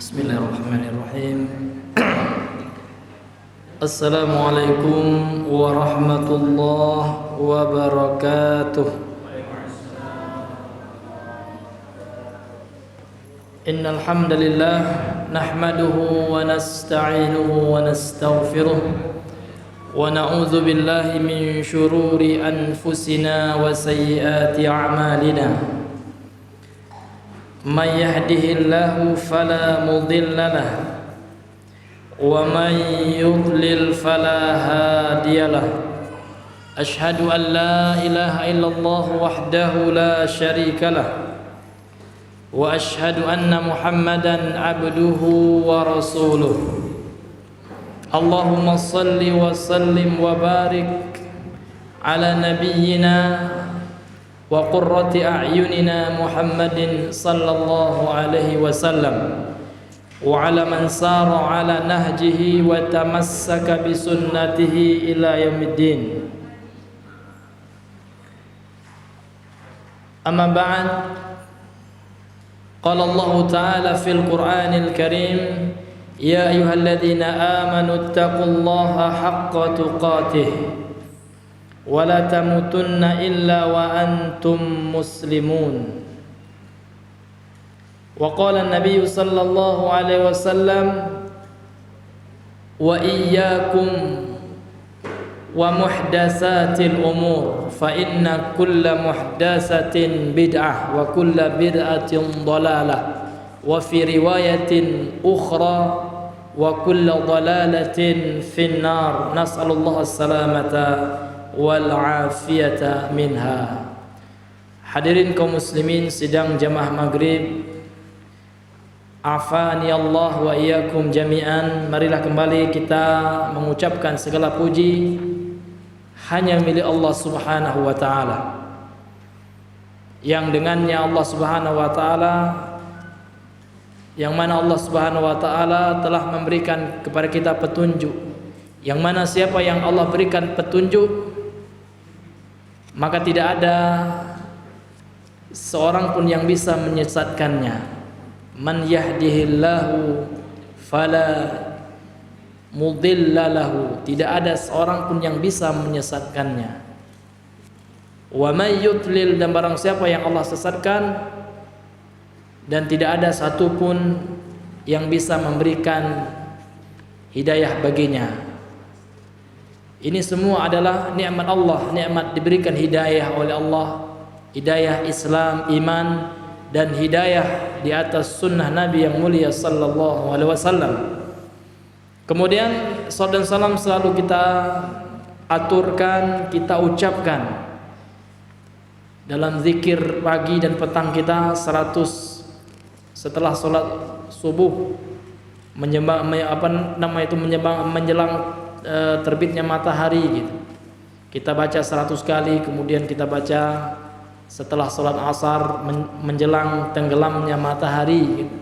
Bismillahirrahmanirrahim. Assalamualaikum warahmatullahi wabarakatuh. Innal hamdalillah nahmaduhu wa nasta'inuhu wa nastaghfiruh wa na'udzu billahi min shururi anfusina wa sayyiati a'malina. Man yahdihillahu fala mudilla lahu wa man yudlil fala hadiyalah. Ashhadu an la ilaha illallah wahdahu la syarika lah wa ashhadu anna Muhammadan abduhu wa rasuluh. Allahumma salli wa sallim wa barik ala nabiyyina wa qurrati a'yunina Muhammadin sallallahu alaihi wasallam wa ala man sara ala nahjihi wa tamassaka bi sunnatihi ila yaumiddin. Amma ba'd. Qala Allah ta'ala fil Qur'anil Karim, ya ayyuhalladzina amanu taqullaha haqqa tuqatih wa la tamutunna illa wa antum muslimun. Wa qala an-nabiy sallallahu alaihi wasallam, wa iyyakum wa muhdatsatil umur fa inna kulla muhdatsatin bid'ah wa kulla bid'atin dhalalah wa fi riwayatin ukhra wa kulla dhalalatin finnar. Nas'alullah as-salamata wal afiyata minha. Hadirin kaum muslimin sidang jamaah maghrib, afani Allah wa iyyakum jami'an. Marilah kembali kita mengucapkan segala puji hanya milik Allah Subhanahu wa taala, yang dengannya Allah Subhanahu wa taala, yang mana Allah Subhanahu wa taala telah memberikan kepada kita petunjuk, yang mana siapa yang Allah berikan petunjuk maka tidak ada seorang pun yang bisa menyesatkannya. Man yahdihillahu fala mudilla lahu, tidak ada seorang pun yang bisa menyesatkannya. Wa may yudlil, dan barang siapa yang Allah sesatkan, dan tidak ada satu pun yang bisa memberikan hidayah baginya. Ini semua adalah nikmat Allah, nikmat diberikan hidayah oleh Allah, hidayah Islam, iman, dan hidayah di atas sunnah Nabi yang mulia sallallahu alaihi wasallam. Kemudian salat dan salam selalu kita aturkan, kita ucapkan dalam zikir pagi dan petang kita 100 setelah salat subuh, menjelang terbitnya matahari gitu. Kita baca 100 kali, kemudian kita baca setelah sholat asar menjelang tenggelamnya matahari gitu.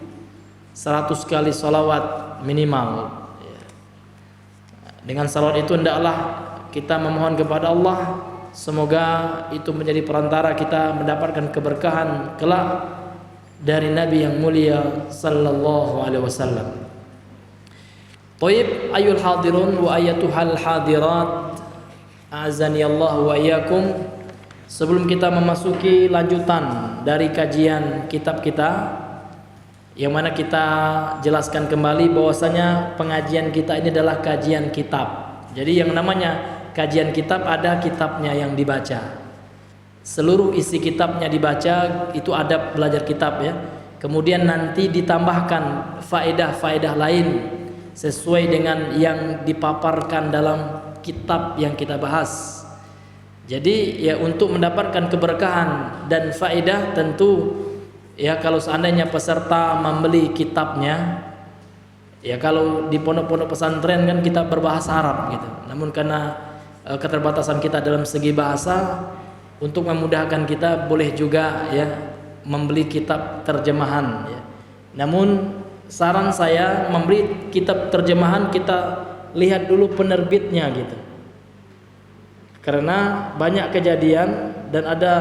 100 kali sholawat minimal. Dengan salawat itu hendaklah kita memohon kepada Allah, semoga itu menjadi perantara kita mendapatkan keberkahan kelak dari Nabi yang mulia sallallahu alaihi wasallam. Taib ayul hadirun wa ayatuhal hadirat, azani Allah wa iyyakum. Sebelum kita memasuki lanjutan dari kajian kitab kita, yang mana kita jelaskan kembali bahwasanya pengajian kita ini adalah kajian kitab. Jadi yang namanya kajian kitab ada kitabnya yang dibaca. Seluruh isi kitabnya dibaca, itu adab belajar kitab ya. Kemudian nanti ditambahkan faedah-faedah lain sesuai dengan yang dipaparkan dalam kitab yang kita bahas. Jadi ya untuk mendapatkan keberkahan dan faedah tentu ya kalau seandainya peserta membeli kitabnya, ya kalau di pondok-pondok pesantren kan kita berbahasa Arab gitu. Namun karena keterbatasan kita dalam segi bahasa, untuk memudahkan kita boleh juga ya membeli kitab terjemahan ya. Namun saran saya membeli kitab terjemahan, kita lihat dulu penerbitnya gitu. Karena banyak kejadian dan ada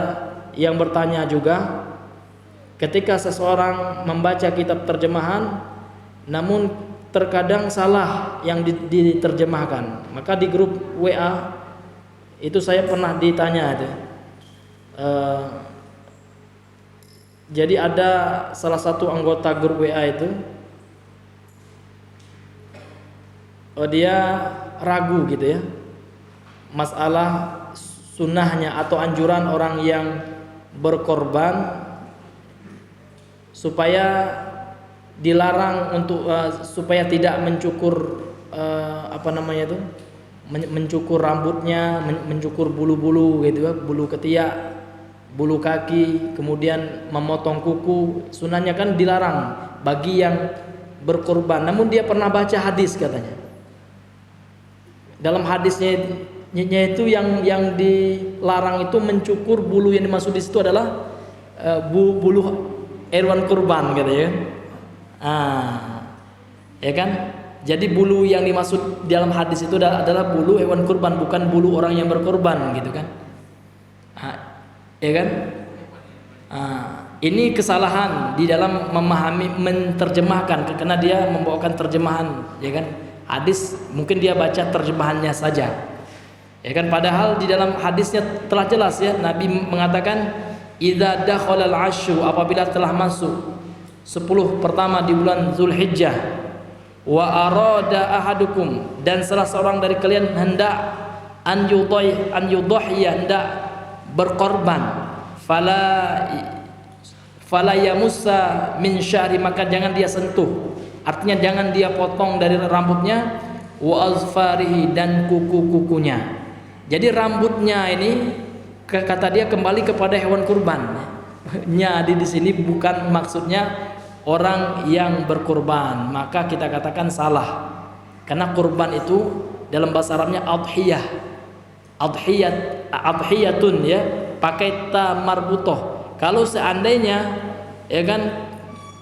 yang bertanya juga, ketika seseorang membaca kitab terjemahan namun terkadang salah yang diterjemahkan. Maka di grup WA itu saya pernah ditanya itu. Jadi ada salah satu anggota grup WA itu, dia ragu gitu ya, masalah sunnahnya atau anjuran orang yang berkorban supaya dilarang untuk supaya tidak mencukur mencukur rambutnya, mencukur bulu-bulu gitu ya, bulu ketiak, bulu kaki, kemudian memotong kuku. Sunnahnya kan dilarang bagi yang berkorban. Namun dia pernah baca hadis katanya. Dalam hadisnya itu yang dilarang itu mencukur bulu, yang dimaksud di situ adalah bulu hewan kurban gitu ya. Ya kan? Jadi bulu yang dimaksud dalam hadis itu adalah bulu hewan kurban, bukan bulu orang yang berkorban gitu kan. Ya kan? Ini kesalahan di dalam memahami, menerjemahkan, karena dia membawakan terjemahan, ya kan? Hadis mungkin dia baca terjemahannya saja, ya kan? Padahal di dalam hadisnya telah jelas ya, Nabi mengatakan idza dakhalal ashru, apabila telah masuk 10 pertama di bulan Zulhijjah, wa arada ahadukum, dan salah seorang dari kalian hendak an yudhiya, hendak berkorban, fala yamussa min sya'ri, maka jangan dia sentuh, artinya jangan dia potong dari rambutnya, wa azfarihi, dan kuku-kukunya. Jadi rambutnya ini kata dia kembali kepada hewan kurban. Di sini bukan maksudnya orang yang berkurban, maka kita katakan salah. Karena kurban itu dalam bahasa Arabnya adhiyah. Adhiyatun ya, pakai ta marbutoh. Kalau seandainya ya kan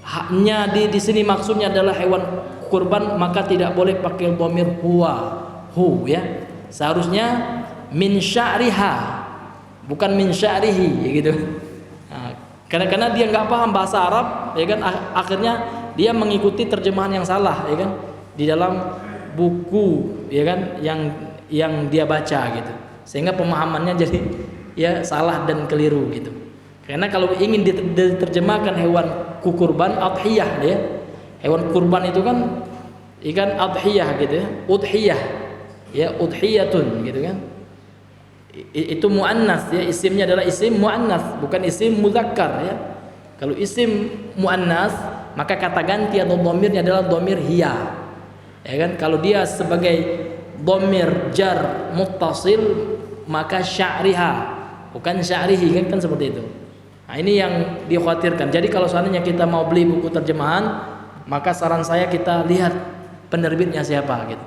haknya di sini maksudnya adalah hewan kurban, maka tidak boleh pakai dhamir hu ya. Seharusnya min sya'riha, bukan min sya'rihi ya gitu. Karena dia nggak paham bahasa Arab, ya kan, akhirnya dia mengikuti terjemahan yang salah, ya kan, di dalam buku, ya kan, yang dia baca gitu, sehingga pemahamannya jadi ya salah dan keliru gitu. Karena kalau ingin diterjemahkan hewan kurban adhiyah, ya, hewan kurban itu kan ikan adhiyah gitu ya, udhiyah, ya, udhiyatun gitu kan. Itu muannas ya, isimnya adalah isim muannas, bukan isim muzakkar ya. Kalau isim muannas, maka kata ganti atau dhamirnya adalah dhamir hiya. Ya kan? Kalau dia sebagai dhamir jar muttasil, maka sya'riha, bukan sya'rihi, kan seperti itu. Nah, ini yang dikhawatirkan. Jadi kalau seandainya kita mau beli buku terjemahan, maka saran saya kita lihat penerbitnya siapa gitu.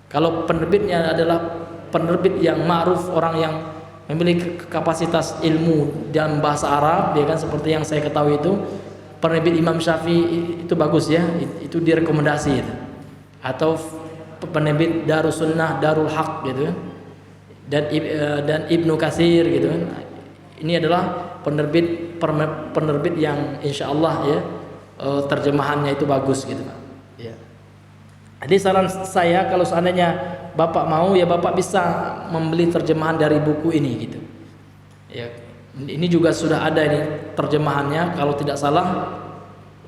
Kalau penerbitnya adalah penerbit yang ma'ruf, orang yang memiliki kapasitas ilmu dalam bahasa Arab, ya kan, seperti yang saya ketahui itu penerbit Imam Syafi'i itu bagus ya, itu direkomendasi itu. Atau penerbit Darus Sunnah, Darul Haq gitu kan, dan Ibnu Katsir gitu kan. Ini adalah penerbit yang insya Allah ya terjemahannya itu bagus gitu kan. Ya. Jadi saran saya, kalau seandainya Bapak mau, ya Bapak bisa membeli terjemahan dari buku ini gitu. Ya, ini juga sudah ada ini terjemahannya, kalau tidak salah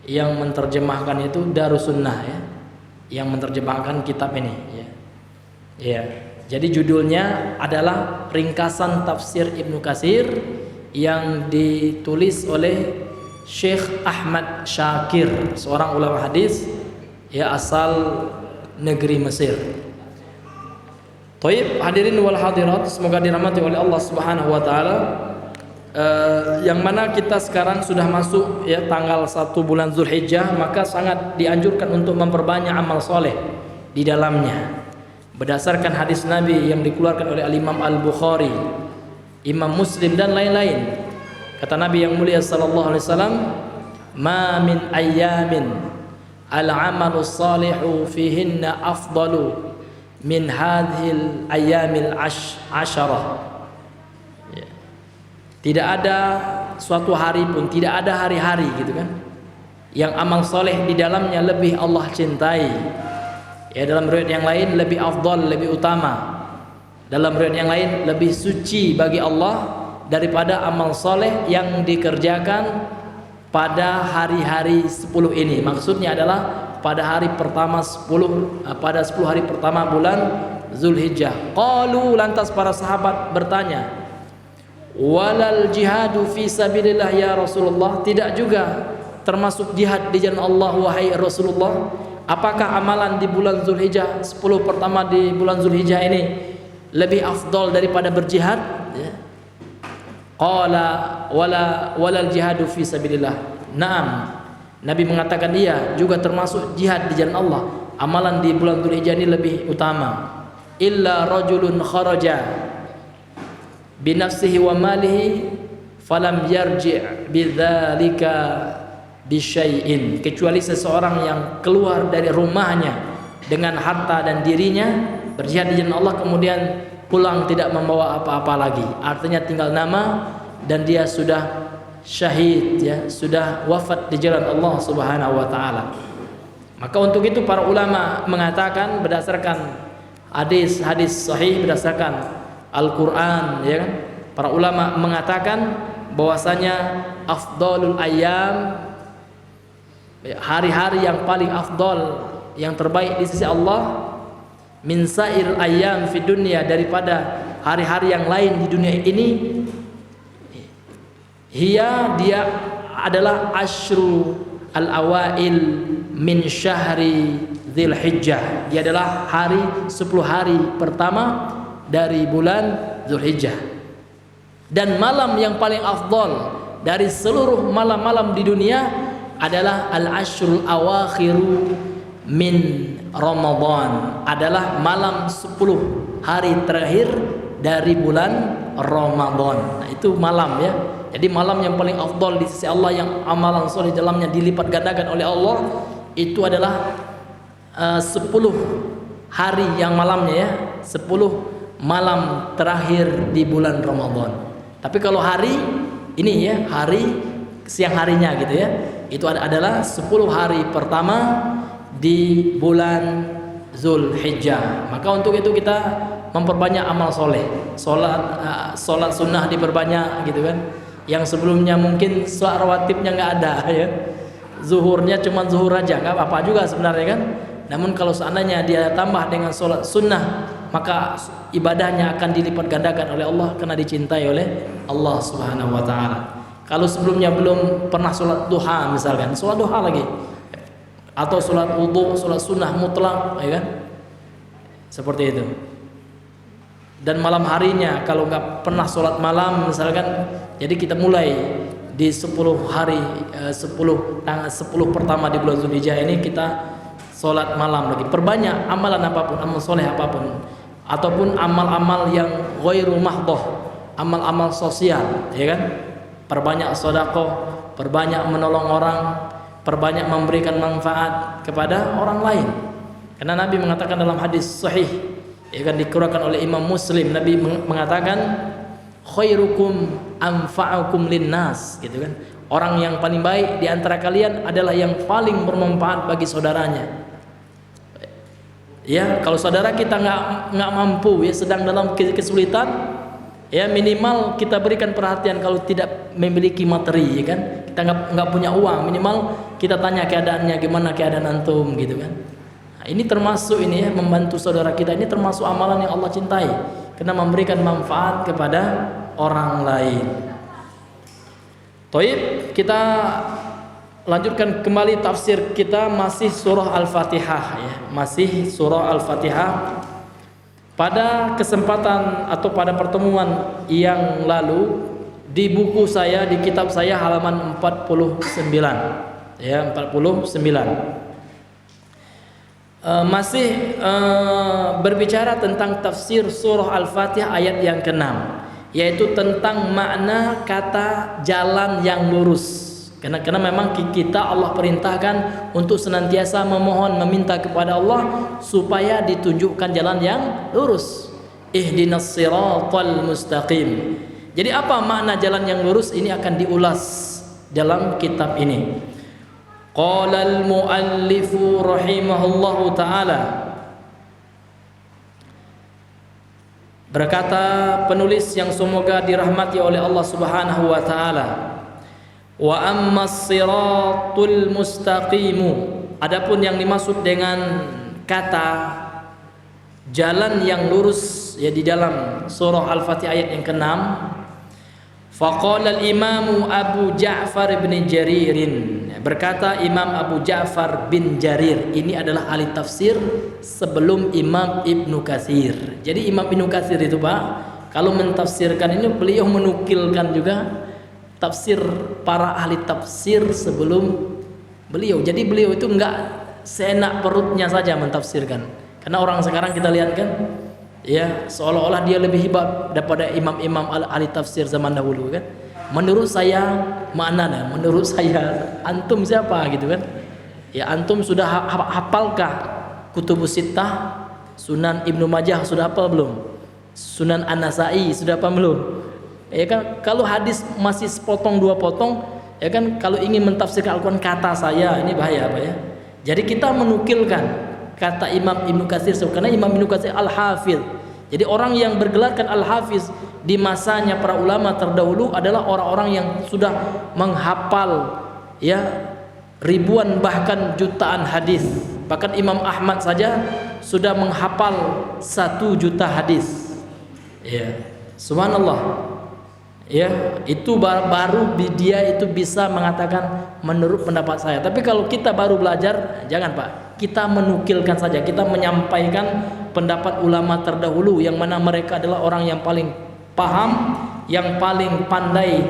yang menerjemahkan itu Darus Sunnah ya, yang menerjemahkan kitab ini ya. Ya. Jadi judulnya adalah Ringkasan Tafsir Ibnu Katsir yang ditulis oleh Syekh Ahmad Syakir, seorang ulama hadis ya asal negeri Mesir. Taib, hadirin wal hadirat, semoga dirahmati oleh Allah Subhanahu wa taala. Yang mana kita sekarang sudah masuk ya tanggal 1 bulan Zulhijjah, maka sangat dianjurkan untuk memperbanyak amal soleh di dalamnya. Berdasarkan hadis Nabi yang dikeluarkan oleh Al-Imam Al-Bukhari, Imam Muslim dan lain-lain. Kata Nabi yang mulia sallallahu alaihi wasallam, "Ma min ayyamin al-amalu salihu fihinna afdalu min hadhil ayyamil asyarah." Tidak ada suatu hari pun, tidak ada hari-hari gitu kan, yang amal soleh di dalamnya lebih Allah cintai. Ya, dalam riwayat yang lain lebih afdal, lebih utama. Dalam riwayat yang lain lebih suci bagi Allah daripada amal soleh yang dikerjakan pada hari-hari 10 ini. Maksudnya adalah pada hari pertama 10, pada 10 hari pertama bulan Zulhijjah. Qalu, lantas para sahabat bertanya, walal jihadu fi sabilillah ya Rasulullah, tidak juga termasuk jihad di jalan Allah wahai Rasulullah? Apakah amalan di bulan Zulhijjah, 10 pertama di bulan Zulhijjah ini lebih afdal daripada berjihad? Ya. Qala walal jihadu fi sabilillah. Naam. Nabi mengatakan iya, juga termasuk jihad di jalan Allah. Amalan di bulan Dzulhijjah ini lebih utama. Illa rajulun kharaja bi nafsihi wa malihi falam yarji' bidzalika bi syai'in. Kecuali seseorang yang keluar dari rumahnya dengan harta dan dirinya berjihad di jalan Allah, kemudian pulang tidak membawa apa-apa lagi. Artinya tinggal nama dan dia sudah syahid, ya, sudah wafat di jalan Allah Subhanahu wa taala. Maka untuk itu para ulama mengatakan berdasarkan hadis-hadis sahih, berdasarkan Al-Qur'an, ya kan? Para ulama mengatakan bahwasanya afdalul ayyam, hari-hari yang paling afdal, yang terbaik di sisi Allah, min sa'ir ayyam fi dunya, daripada hari-hari yang lain di dunia ini, dia adalah asyru al-awail min syahri Dzulhijjah. Dia adalah 10 hari pertama dari bulan Dzulhijjah. Dan malam yang paling afdal dari seluruh malam-malam di dunia adalah al-ashrul awakhiru min Ramadan, adalah malam 10 hari terakhir dari bulan Ramadan. Nah, itu malam, ya. Jadi malam yang paling afdal di sisi Allah, yang amalan soleh dalamnya dilipat gandakan oleh Allah, itu adalah 10 hari yang malamnya, ya, 10 malam terakhir di bulan Ramadan. Tapi kalau hari ini, ya, hari siang harinya gitu, ya, itu adalah 10 hari pertama di bulan Zulhijjah. Maka untuk itu kita memperbanyak amal soleh, solat sunnah diperbanyak gitu kan. Yang sebelumnya mungkin sholat rawatibnya nggak ada, ya, zuhurnya cuma zuhur aja, nggak apa-apa juga sebenarnya kan. Namun kalau seandainya dia tambah dengan sholat sunnah, maka ibadahnya akan dilipat gandakan oleh Allah karena dicintai oleh Allah Subhanahu wa taala. Kalau sebelumnya belum pernah sholat duha misalkan, sholat duha lagi, atau sholat wudu, sholat sunnah mutlak, ya kan, seperti itu. Dan malam harinya kalau nggak pernah sholat malam misalkan, jadi kita mulai di 10 hari 10 pertama di bulan Dzulhijjah ini kita sholat malam lagi. Perbanyak amalan apapun, amal soleh apapun, ataupun amal-amal yang ghairu mahdhah, amal-amal sosial, ya kan. Perbanyak sedekah, perbanyak menolong orang, perbanyak memberikan manfaat kepada orang lain. Karena Nabi mengatakan dalam hadis sahih, ya kan, dikeluarkan oleh Imam Muslim, Nabi mengatakan khairukum anfa'ukum linnas, gitu kan. Orang yang paling baik di antara kalian adalah yang paling bermanfaat bagi saudaranya. Ya, kalau saudara kita nggak mampu, ya, sedang dalam kesulitan, ya, minimal kita berikan perhatian. Kalau tidak memiliki materi, ya kan, kita nggak punya uang, minimal kita tanya keadaannya, gimana keadaan antum, gitu kan. Nah, ini termasuk ini, ya, membantu saudara kita, ini termasuk amalan yang Allah cintai karena memberikan manfaat kepada orang lain. Taib, kita lanjutkan kembali tafsir kita, masih surah Al-Fatihah, ya, masih surah Al-Fatihah. Pada kesempatan atau pada pertemuan yang lalu di buku saya, di kitab saya halaman 49, ya, 49. Masih berbicara tentang tafsir surah Al-Fatihah ayat yang ke-6, yaitu tentang makna kata jalan yang lurus. Karena memang kita, Allah perintahkan untuk senantiasa memohon, meminta kepada Allah supaya ditunjukkan jalan yang lurus. Ihdinas siratal mustaqim. Jadi apa makna jalan yang lurus? Ini akan diulas dalam kitab ini. Qala al-muallifu rahimahullahu ta'ala, berkata penulis yang semoga dirahmati oleh Allah Subhanahu wa taala, wa ammas siratul mustaqimu, adapun yang dimaksud dengan kata jalan yang lurus ya di dalam surah Al-Fatihah ayat yang ke-6, faqala al-imamu Abu Ja'far bin Jaririn, berkata Imam Abu Ja'far bin Jarir, ini adalah ahli tafsir sebelum Imam Ibnu Katsir. Jadi Imam Ibnu Katsir itu Pak, kalau mentafsirkan ini beliau menukilkan juga tafsir para ahli tafsir sebelum beliau. Jadi beliau itu enggak seenak perutnya saja mentafsirkan. Karena orang sekarang kita lihat kan, ya seolah-olah dia lebih hebat daripada imam-imam ahli tafsir zaman dahulu kan. Menurut saya mana? Menurut saya antum siapa gitu kan? Ya antum sudah hafalkah Kutubus Sittah, Sunan Ibnu Majah sudah hafal belum? Sunan An-Nasa'i sudah hafal belum? Ya kan, kalau hadis masih sepotong dua potong, ya kan, kalau ingin mentafsirkan Al-Quran kata saya, ini bahaya Pak ya. Jadi kita menukilkan kata Imam Ibnu Katsir, karena Imam Ibnu Katsir Al-Hafidz. Jadi orang yang bergelarkan Al-Hafidz di masanya para ulama terdahulu adalah orang-orang yang sudah menghafal ya ribuan bahkan jutaan hadis. Bahkan Imam Ahmad saja sudah menghafal 1 juta hadis. Ya, subhanallah. Ya, itu baru dia itu bisa mengatakan menurut pendapat saya. Tapi kalau kita baru belajar, jangan Pak, kita menukilkan saja, kita menyampaikan pendapat ulama terdahulu yang mana mereka adalah orang yang paling paham, yang paling pandai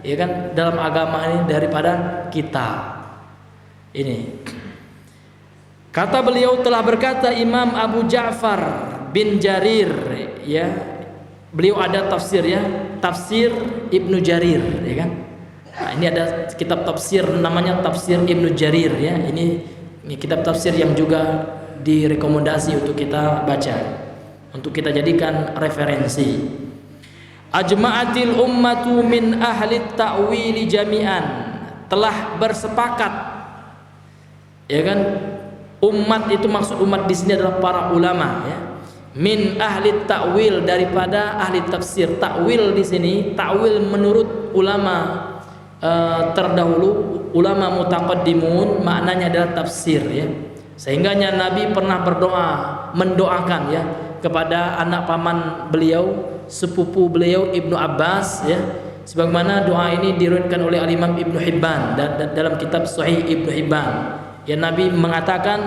ya kan dalam agama ini daripada kita. Ini kata beliau, telah berkata Imam Abu Ja'far bin Jarir, ya beliau ada tafsir ya, tafsir Ibnu Jarir ya kan. Nah, ini ada kitab tafsir namanya tafsir Ibnu Jarir ya. Ini kitab tafsir yang juga direkomendasi untuk kita baca, untuk kita jadikan referensi. Ajma'atil ummatu min ahli ta'wili jami'an, telah bersepakat ya kan, umat itu maksud umat di sini adalah para ulama ya. Min ahli ta'wil, daripada ahli tafsir. Ta'wil di sini, ta'wil menurut ulama terdahulu, ulama mutaqaddimun, maknanya adalah tafsir ya. Sehingganya Nabi pernah mendoakan ya kepada anak paman beliau, sepupu beliau Ibnu Abbas ya, sebagaimana doa ini diriwayatkan oleh Al-Imam Ibnu Hibban dan dalam kitab Sahih Ibnu Hibban ya. Nabi mengatakan,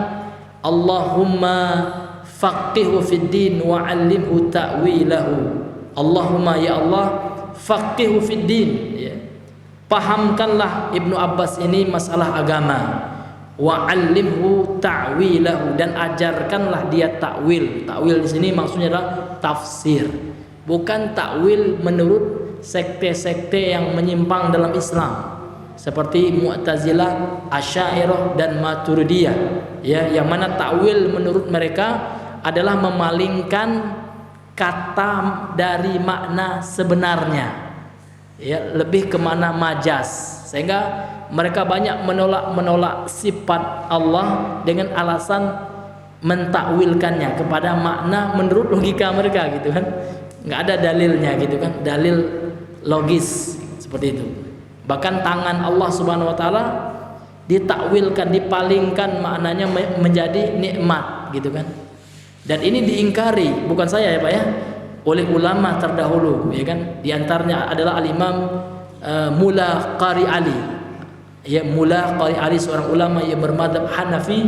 Allahumma faqihu fid din wa 'allimhu ta'wilahu. Allahumma ya Allah, faqihu fid din ya. Pahamkanlah Ibnu Abbas ini masalah agama, wa 'allimhu ta'wilahu, dan ajarkanlah dia ta'wil. Ta'wil di sini maksudnya adalah tafsir, bukan ta'wil menurut sekte-sekte yang menyimpang dalam Islam seperti Mu'tazilah, Asy'ariyah dan Maturidiyah ya, yang mana ta'wil menurut mereka adalah memalingkan kata dari makna sebenarnya ya, lebih ke mana majas, sehingga mereka banyak menolak sifat Allah dengan alasan mentakwilkannya kepada makna menurut logika mereka gitu kan, nggak ada dalilnya gitu kan, dalil logis seperti itu. Bahkan tangan Allah Subhanahu wa taala ditakwilkan, dipalingkan maknanya menjadi nikmat gitu kan. Dan ini diingkari, bukan saya ya Pak ya, oleh ulama terdahulu ya kan. Di antaranya adalah Al-Imam Mula Qari Ali. Ya, Mula Qari Ali seorang ulama yang bermadzhab Hanafi,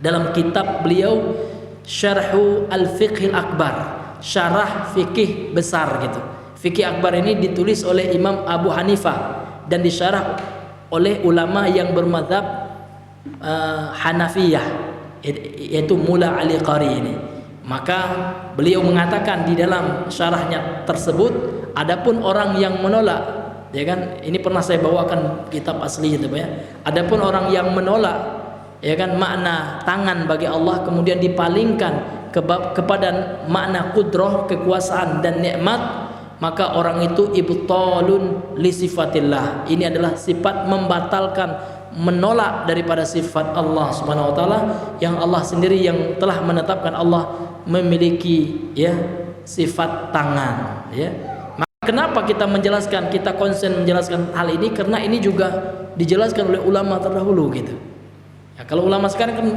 dalam kitab beliau Syarhu Al-Fiqh Al-Akbar, syarah fikih besar gitu. Fikih akbar ini ditulis oleh Imam Abu Hanifah dan disyarah oleh ulama yang bermadzhab Hanafiyah, yaitu Mula Ali Qari ini. Maka beliau mengatakan di dalam syarahnya tersebut, adapun orang yang menolak ya kan, ini pernah saya bawakan kitab asli itu ya. Adapun orang yang menolak ya kan makna tangan bagi Allah, kemudian dipalingkan kepada makna kudrah, kekuasaan dan nikmat, maka orang itu ibtalun li sifatillah. Ini adalah sifat membatalkan menolak daripada sifat Allah Subhanahu wa taala yang Allah sendiri yang telah menetapkan Allah memiliki ya sifat tangan ya. Maka kenapa kita menjelaskan, kita konsen menjelaskan hal ini karena ini juga dijelaskan oleh ulama terdahulu gitu. Ya, kalau ulama sekarang kan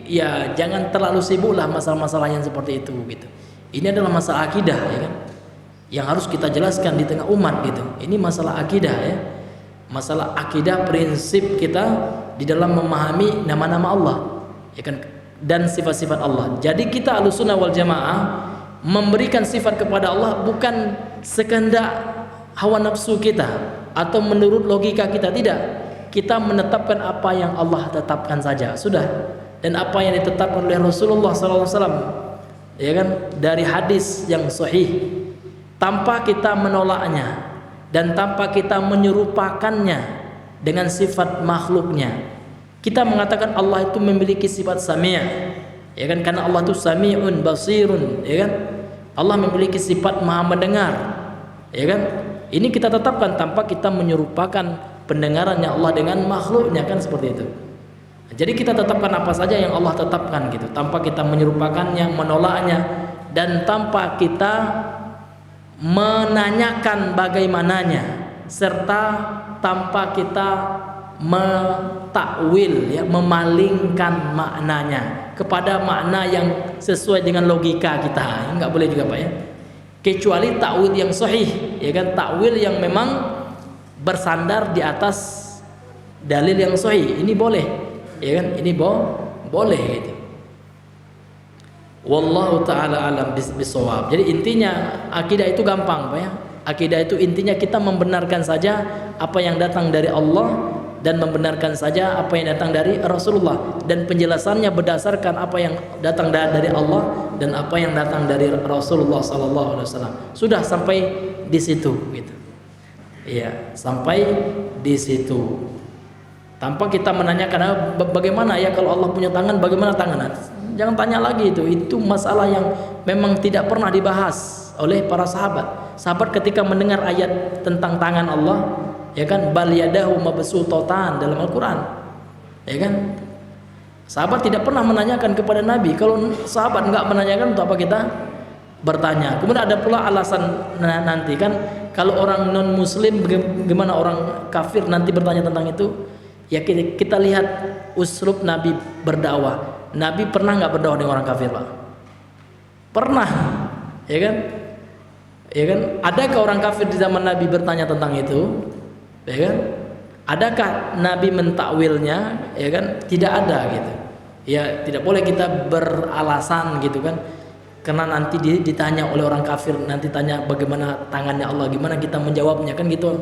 ya jangan terlalu sibuklah masalah-masalah yang seperti itu gitu. Ini adalah masalah akidah ya kan. Yang harus kita jelaskan di tengah umat gitu. Ini masalah akidah ya. Masalah akidah prinsip kita di dalam memahami nama-nama Allah ya kan dan sifat-sifat Allah. Jadi kita Ahlussunnah wal Jamaah memberikan sifat kepada Allah bukan sekehendak hawa nafsu kita atau menurut logika kita, tidak. Kita menetapkan apa yang Allah tetapkan saja sudah, dan apa yang ditetapkan oleh Rasulullah SAW ya kan dari hadis yang sahih tanpa kita menolaknya dan tanpa kita menyerupakannya dengan sifat makhluknya. Kita mengatakan Allah itu memiliki sifat sami', ya kan, karena Allah itu sami'un basirun, ya kan. Allah memiliki sifat maha mendengar, ya kan. Ini kita tetapkan tanpa kita menyerupakan pendengarannya Allah dengan makhluknya, kan seperti itu. Jadi kita tetapkan apa saja yang Allah tetapkan gitu, tanpa kita menyerupakannya, menolaknya, dan tanpa kita menanyakan bagaimananya, serta tanpa kita mentakwil ya, memalingkan maknanya kepada makna yang sesuai dengan logika kita. Enggak boleh juga Pak ya. Kecuali takwil yang sahih, ya kan, takwil yang memang bersandar di atas dalil yang sahih. Ini boleh, ya kan? Ini boleh gitu. Wallahu ta'ala alam bisawab. Jadi intinya akidah itu gampang Pak ya. Akidah itu intinya kita membenarkan saja apa yang datang dari Allah dan membenarkan saja apa yang datang dari Rasulullah, dan penjelasannya berdasarkan apa yang datang dari Allah dan apa yang datang dari Rasulullah sallallahu alaihi wasallam. Sudah sampai di situ gitu. Iya, sampai di situ. Tanpa kita menanyakan bagaimana ya kalau Allah punya tangan, bagaimana tangan? Jangan tanya lagi itu masalah yang memang tidak pernah dibahas oleh para sahabat. Sahabat ketika mendengar ayat tentang tangan Allah, ya kan, bal yadahu mabsuutatan dalam Al-Qur'an, ya kan, sahabat tidak pernah menanyakan kepada Nabi. Kalau sahabat enggak menanyakan, untuk apa kita bertanya? Kemudian ada pula alasan nanti kan, kalau orang non muslim, bagaimana orang kafir nanti bertanya tentang itu? Ya kita lihat uslub Nabi berdakwah. Nabi pernah nggak berdakwah dengan orang kafir Pak? Pernah, ya kan? Ya kan? Adakah orang kafir di zaman Nabi bertanya tentang itu? Ya kan? Adakah Nabi mentakwilnya? Ya kan? Tidak ada gitu. Ya tidak boleh kita beralasan gitu kan? Karena nanti ditanya oleh orang kafir, nanti tanya bagaimana tangannya Allah, gimana kita menjawabnya, kan gitu.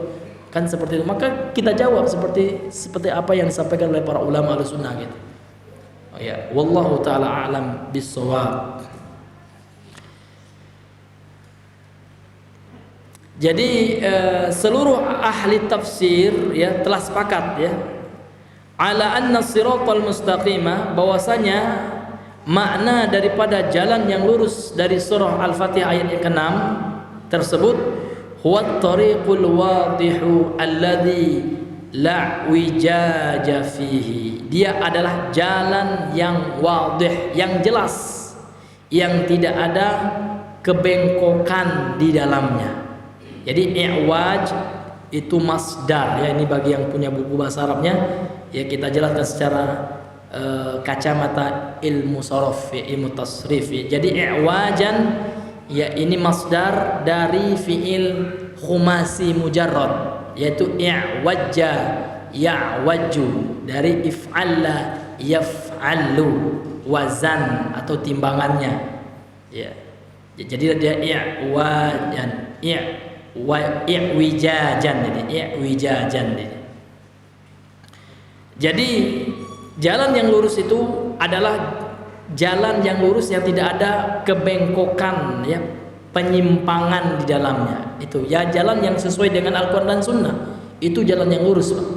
Kan seperti itu. Maka kita jawab seperti apa yang disampaikan oleh para ulama Ahlussunnah gitu. Oh ya, wallahu taala alam bissawab. Jadi seluruh ahli tafsir ya telah sepakat ya ala anna siratal mustaqimah, bahwasanya makna daripada jalan yang lurus dari surah Al-Fatihah ayat yang ke-6 tersebut huwa tariqul wadihu alladhi la wijaja fihi. Dia adalah jalan yang wadih, yang jelas, yang tidak ada kebengkokan di dalamnya. Jadi i'waj itu masdar ya, ini bagi yang punya buku bahasa Arabnya ya, kita jelaskan secara kacamata ilmu sharaf ya, ilmu tasrif ya. Jadi i'wajan ya, ini masdar dari fiil khumasi mujarrad, yaitu i'wajja ya'wajju, dari if'alla yaf'allu, wazan atau timbangannya ya. Jadi dia i'wajan i'wijajan, jadi i'wijajan. Jadi jalan yang lurus itu adalah jalan yang lurus yang tidak ada kebengkokan ya, penyimpangan di dalamnya. Itu ya jalan yang sesuai dengan Al-Quran dan Sunnah, itu jalan yang lurus Pak.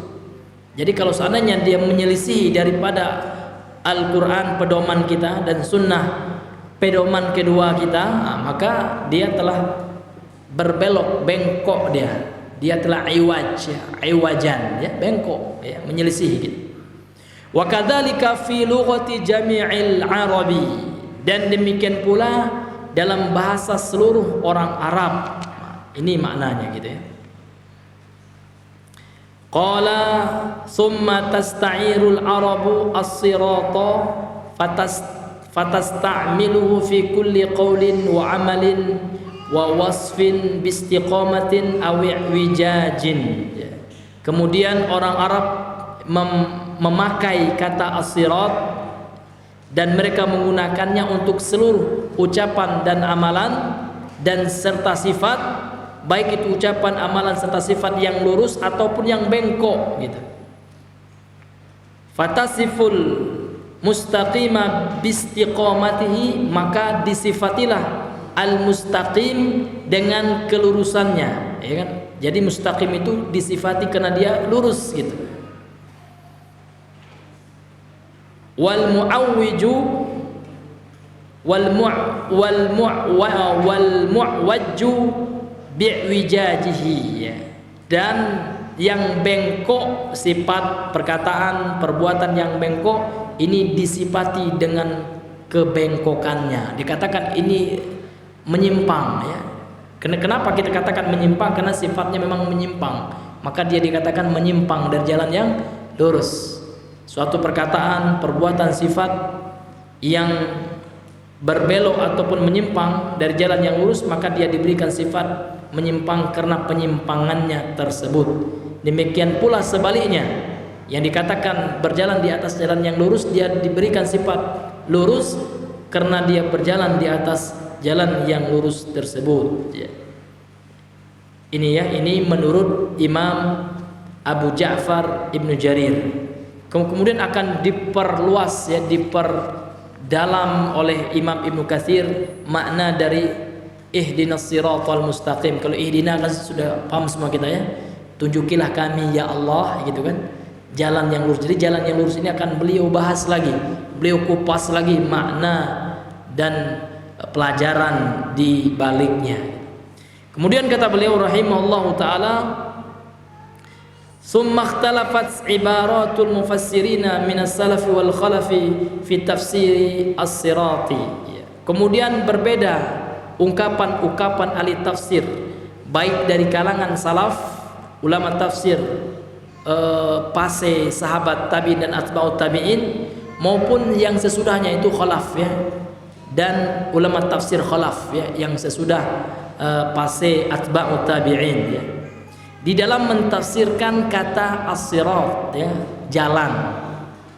Jadi kalau seandainya dia menyelisihi daripada Al-Quran pedoman kita dan Sunnah pedoman kedua kita, maka dia telah berbelok, bengkok, dia telah iwaj ya, iwajan ya, bengkok ya, menyelisihi gitu. Wa kadzalika fi lughati jami'il arabi, dan demikian pula dalam bahasa seluruh orang Arab. Ini maknanya gitu ya. Qala summa tasta'irul arabu as-sirata fatasta'miluhu fi kulli qawlin wa amalin wa wasfin bistiqamatin aw wijajin. Kemudian orang Arab memakai kata as-sirat dan mereka menggunakannya untuk seluruh ucapan dan amalan dan serta sifat, baik itu ucapan, amalan serta sifat yang lurus ataupun yang bengkok gitu. Fatasiful mustaqima bistiqamatihi, maka disifatilah al-mustaqim dengan kelurusannya, ya kan? Jadi mustaqim itu disifati karena dia lurus gitu. Wal mu'awwiju wal mu'wajju bi'wijajihi, ya. Dan yang bengkok, sifat perkataan perbuatan yang bengkok ini disifati dengan kebengkokannya. Dikatakan ini menyimpang, ya. Kenapa kita katakan menyimpang? Karena sifatnya memang menyimpang, maka dia dikatakan menyimpang dari jalan yang lurus. Suatu perkataan, perbuatan, sifat yang berbelok ataupun menyimpang dari jalan yang lurus, maka dia diberikan sifat menyimpang karena penyimpangannya tersebut. Demikian pula sebaliknya, yang dikatakan berjalan di atas jalan yang lurus, dia diberikan sifat lurus karena dia berjalan di atas jalan yang lurus tersebut. Ini ya, ini menurut Imam Abu Ja'far Ibnu Jarir. Kemudian akan diperluas, ya, diperdalam oleh Imam Ibnu Katsir makna dari ihdinas siratal mustaqim. Kalau ihdina kan sudah paham semua kita, ya. Tunjukilah kami ya Allah, gitu kan. Jalan yang lurus. Jadi jalan yang lurus ini akan beliau bahas lagi, beliau kupas lagi makna dan pelajaran di baliknya. Kemudian kata beliau rahimahullahu taala, summa ikhtalafat ibaratul mufassirina minas salafi wal khalafi fi tafsiri as-sirati. Kemudian berbeda ungkapan-ungkapan ahli tafsir, baik dari kalangan salaf, ulama tafsir pase sahabat tabi'in dan atba'ut tabi'in, maupun yang sesudahnya itu khalaf, ya, dan ulama tafsir khalaf, ya, yang sesudah pase atba'ut tabi'in, ya. Di dalam mentafsirkan kata as-sirat, ya, jalan.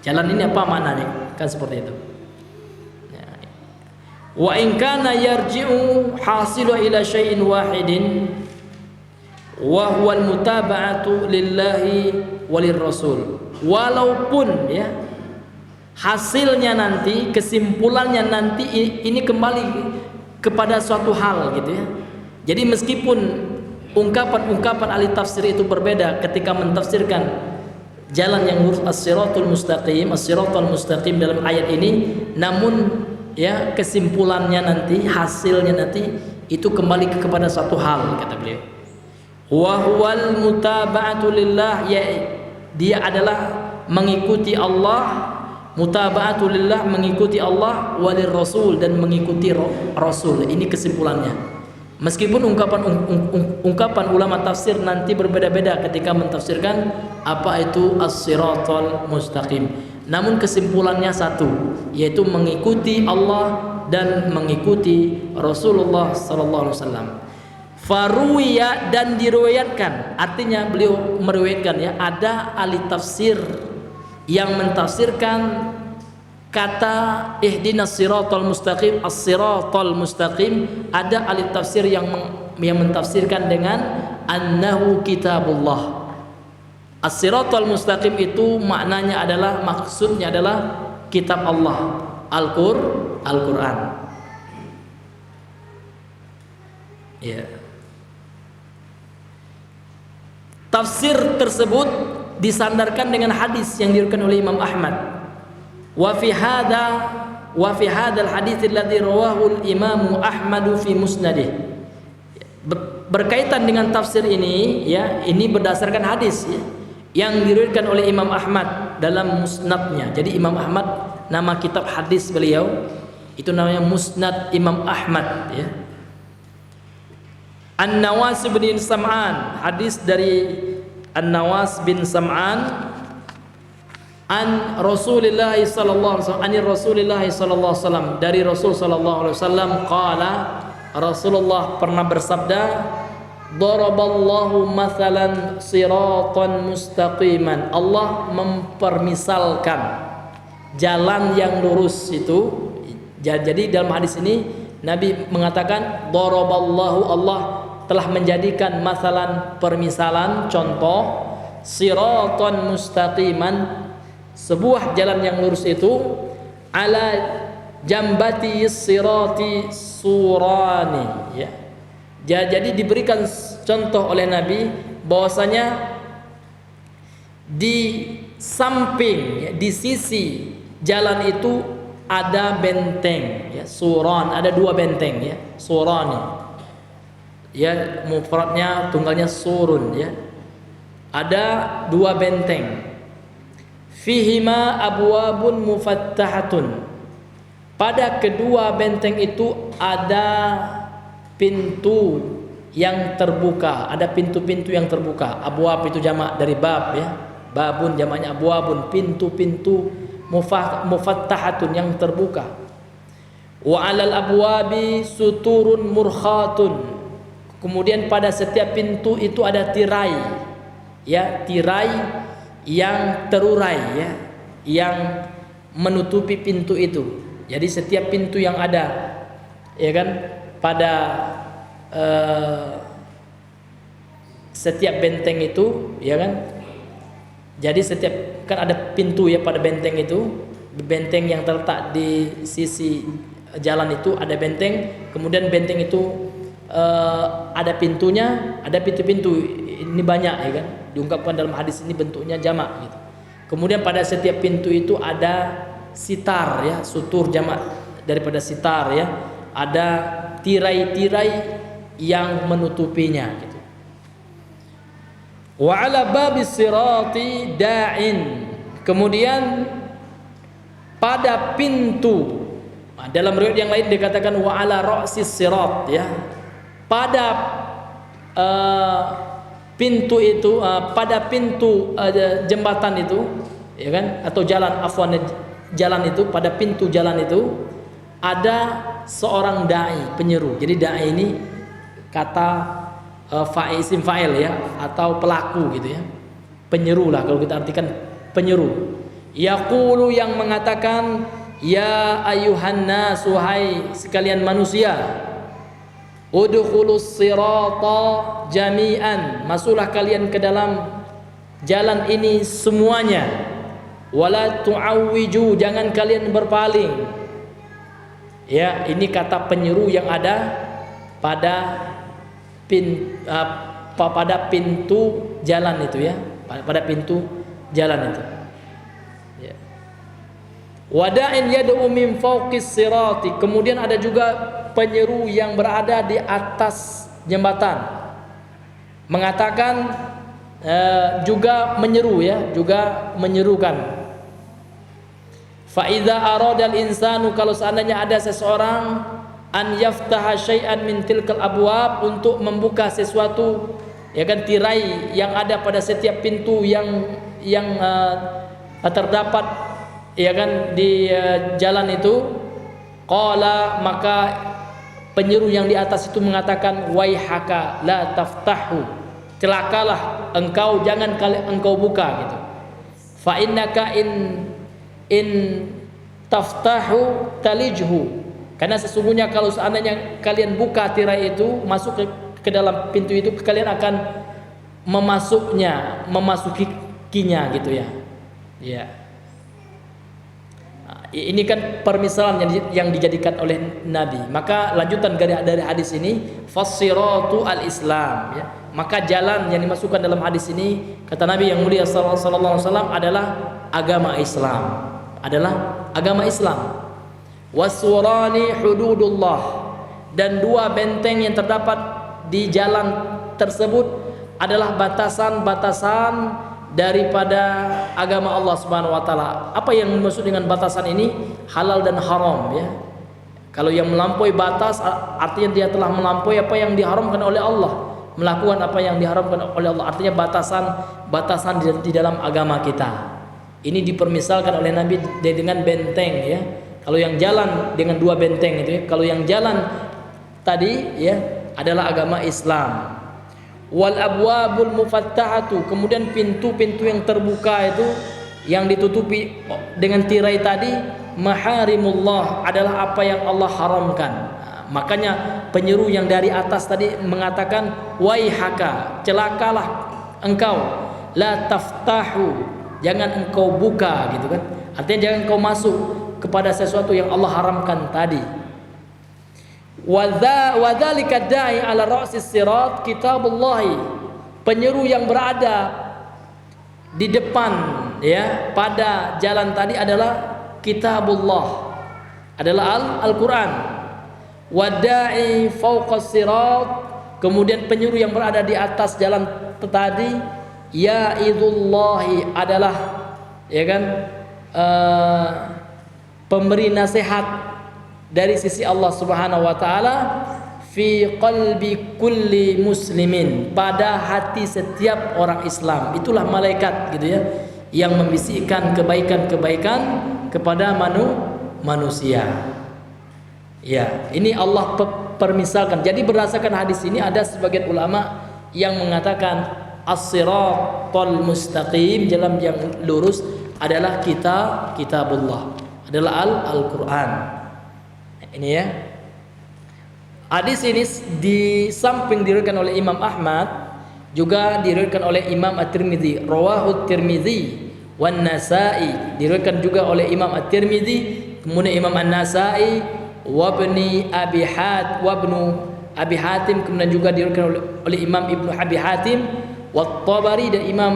Jalan ini apa maknanya? Kan seperti itu. Wa in kana yarji'u hasilu ila syai'in wahidin wa huwa al-mutaba'atu lillahi walir rasul. Walaupun, ya, hasilnya nanti, kesimpulannya nanti ini kembali kepada suatu hal, gitu, ya. Jadi meskipun ungkapan-ungkapan ahli tafsir itu berbeda ketika mentafsirkan jalan yang lurus, as-siratul mustaqim, as-siratul mustaqim dalam ayat ini, namun, ya, kesimpulannya nanti, hasilnya nanti itu kembali kepada satu hal, kata beliau. Wa huwal mutaba'atu lillah, ya, dia adalah mengikuti Allah, mutaba'atu lillah, mengikuti Allah, walir rasul, dan mengikuti rasul. Ini kesimpulannya. Meskipun ungkapan ulama tafsir nanti berbeda-beda ketika mentafsirkan apa itu as-siratal mustaqim, namun kesimpulannya satu, yaitu mengikuti Allah dan mengikuti Rasulullah sallallahu alaihi wasallam. Faruwiya, dan diriwayatkan, artinya beliau meriwayatkan, ya, ada ahli tafsir yang mentafsirkan kata ihdinas siratal mustaqim, as-siratal mustaqim, ada ahli tafsir yang mentafsirkan dengan annahu kitabullah. As-siratal mustaqim itu maknanya adalah, maksudnya adalah kitab Allah, Al-Qur'an. Ya. Tafsir tersebut disandarkan dengan hadis yang diriwayatkan oleh Imam Ahmad. Wa fi hadzal hadits alladzi rawahu al-Imam Ahmad fi musnadih. Berkaitan dengan tafsir ini, ya, ini berdasarkan hadis, ya. yang diriwayatkan oleh Imam Ahmad dalam musnadnya. Jadi Imam Ahmad, nama kitab hadis beliau itu namanya Musnad Imam Ahmad, ya. An-Nawas bin Sam'an, hadis dari An-Nawas bin Sam'an an Rasulillah sallallahu alaihi wasallam, anir Rasulillah sallallahu alaihi wasallam, dari Rasul sallallahu alaihi wasallam qala, Rasulullah pernah bersabda, daraballahu mathalan siratan mustaqiman, Allah mempermisalkan jalan yang lurus itu. Jadi dalam hadis ini Nabi mengatakan daraballahu, Allah telah menjadikan masalan, permisalan, contoh, siratan mustaqiman, sebuah jalan yang lurus itu, ala jambati sirati surani, ya. Jadi diberikan contoh oleh Nabi bahwasanya di samping, ya, di sisi jalan itu ada benteng, ya, suran, ada dua benteng, ya, surani, ya, mufradnya tunggalnya surun, ya, ada dua benteng. Fihima abwabun mufattahatun, pada kedua benteng itu ada pintu yang terbuka, ada pintu-pintu yang terbuka. Abwab itu jamak dari bab, ya, babun jamaknya abwabun, pintu-pintu mufattahatun yang terbuka. Wa 'alal abwabi suturun murkhatun, kemudian pada setiap pintu itu ada tirai, ya, tirai yang terurai, ya, yang menutupi pintu itu. Jadi setiap pintu yang ada, ya kan, pada setiap benteng itu, ya kan. Jadi setiap, kan ada pintu, ya, pada benteng itu, benteng yang terletak di sisi jalan itu ada benteng, kemudian benteng itu ada pintunya, ada pintu-pintu, ini banyak, ya kan, diungkapkan dalam hadis ini bentuknya jamak, gitu. Kemudian pada setiap pintu itu ada sitar, ya, sutur jamak daripada sitar, ya, ada tirai-tirai yang menutupinya, gitu. Wa 'ala babis sirati da'in, kemudian pada pintu, dalam riwayat yang lain dikatakan wa 'ala ra'sis sirat, ya, pada pintu itu, pada pintu jembatan itu, ya kan, atau jalan, afwan, jalan itu, pada pintu jalan itu ada seorang dai, penyeru. Jadi dai ini kata isim fa'il, ya, atau pelaku, gitu, ya, penyeru lah kalau kita artikan penyeru. Yaqulu, yang mengatakan, ya ayuhan nas, wahai sekalian manusia, udkhulus sirata jami'an, masuklah kalian ke dalam jalan ini semuanya, wala tu'awwiju, jangan kalian berpaling. Ya, ini kata penyeru yang ada pada pintu jalan itu, ya, pada pintu jalan itu, ya. Wada'in yad'u min fawqis sirati, kemudian ada juga penyeru yang berada di atas jembatan, mengatakan, juga menyeru, ya, juga menyerukan. Fa idza arada al-insanu, kalau seandainya ada seseorang, an yaftaha syai'an min tilkal abwab, untuk membuka sesuatu, ya kan, tirai yang ada pada setiap pintu yang terdapat, ya kan, di jalan itu, qala, maka penyeru yang di atas itu mengatakan, waihaka la taftahu, celakalah engkau, jangan engkau buka, gitu. Fa innaka in taftahu talijhu, karena sesungguhnya kalau seandainya kalian buka tirai itu, masuk ke dalam pintu itu, kalian akan memasukinya, gitu, ya. Ya. Ini kan permisalan yang dijadikan oleh Nabi. Maka lanjutan dari hadis ini, fassiratu al-Islam, ya. Maka jalan yang dimasukkan dalam hadis ini, kata Nabi yang mulia sallallahu alaihi wasallam, adalah agama Islam, adalah agama Islam. Wasurani hududullah, dan dua benteng yang terdapat di jalan tersebut adalah batasan-batasan daripada agama Allah Subhanahu wa taala. Apa yang dimaksud dengan batasan ini? Halal dan haram, ya. Kalau yang melampaui batas artinya dia telah melampaui apa yang diharamkan oleh Allah, melakukan apa yang diharamkan oleh Allah, artinya batasan di dalam agama kita. Ini dipermisalkan oleh Nabi dengan benteng, ya. Kalau yang jalan dengan dua benteng itu, ya. Kalau yang jalan tadi, ya, adalah agama Islam. Wal abwabul mufattahatu, kemudian pintu-pintu yang terbuka itu yang ditutupi dengan tirai tadi, maharimullah, adalah apa yang Allah haramkan. Makanya penyeru yang dari atas tadi mengatakan waihaka, celakalah engkau, la taftahu, jangan engkau buka, gitu kan. Artinya jangan engkau masuk kepada sesuatu yang Allah haramkan tadi. Wadzalika da'i ala ra'sis sirat kitabullahi, penyeru yang berada di depan, ya, pada jalan tadi adalah kitabullah, adalah Al-Qur'an. Wada'i fawqas sirat, kemudian penyeru yang berada di atas jalan tadi, ya'idullahi, adalah, ya kan, pemberi nasihat dari sisi Allah Subhanahu wa taala, fi qalbi kulli muslimin, pada hati setiap orang Islam. Itulah malaikat, gitu ya, yang membisikkan kebaikan-kebaikan kepada manusia. Ya, ini Allah permisalkan. Jadi berdasarkan hadis ini ada sebagian ulama yang mengatakan as-siratal mustaqim, jalan yang lurus, adalah kitabullah, adalah Al-Qur'an. Ini, ya. Hadis ini di samping diriwayatkan oleh Imam Ahmad, juga diriwayatkan oleh Imam At-Tirmidzi, rawahu At-Tirmidzi wan Nasa'i, diriwayatkan juga oleh Imam At-Tirmidzi, kemudian Imam An-Nasa'i wa ibni Abi Hatim, kemudian juga diriwayatkan oleh Imam Ibnu Abi Hatim, wa Tabari, dan Imam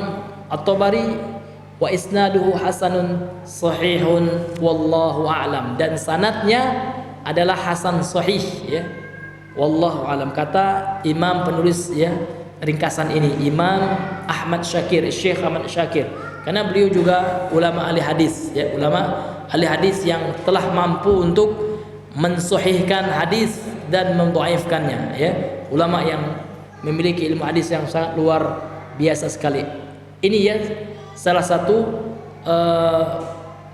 At-Tabari, wa isnaduhu hasanun sahihun wallahu a'lam, dan sanadnya adalah hasan sahih, ya. Wallahu a'lam, kata imam penulis, ya, ringkasan ini, Imam Ahmad Syakir, Syekh Ahmad Syakir, karena beliau juga ulama ahli hadis, ya, ulama ahli hadis yang telah mampu untuk mensahihkan hadis dan mendhaifkannya, ya, ulama yang memiliki ilmu hadis yang sangat luar biasa sekali. Ini, ya, salah satu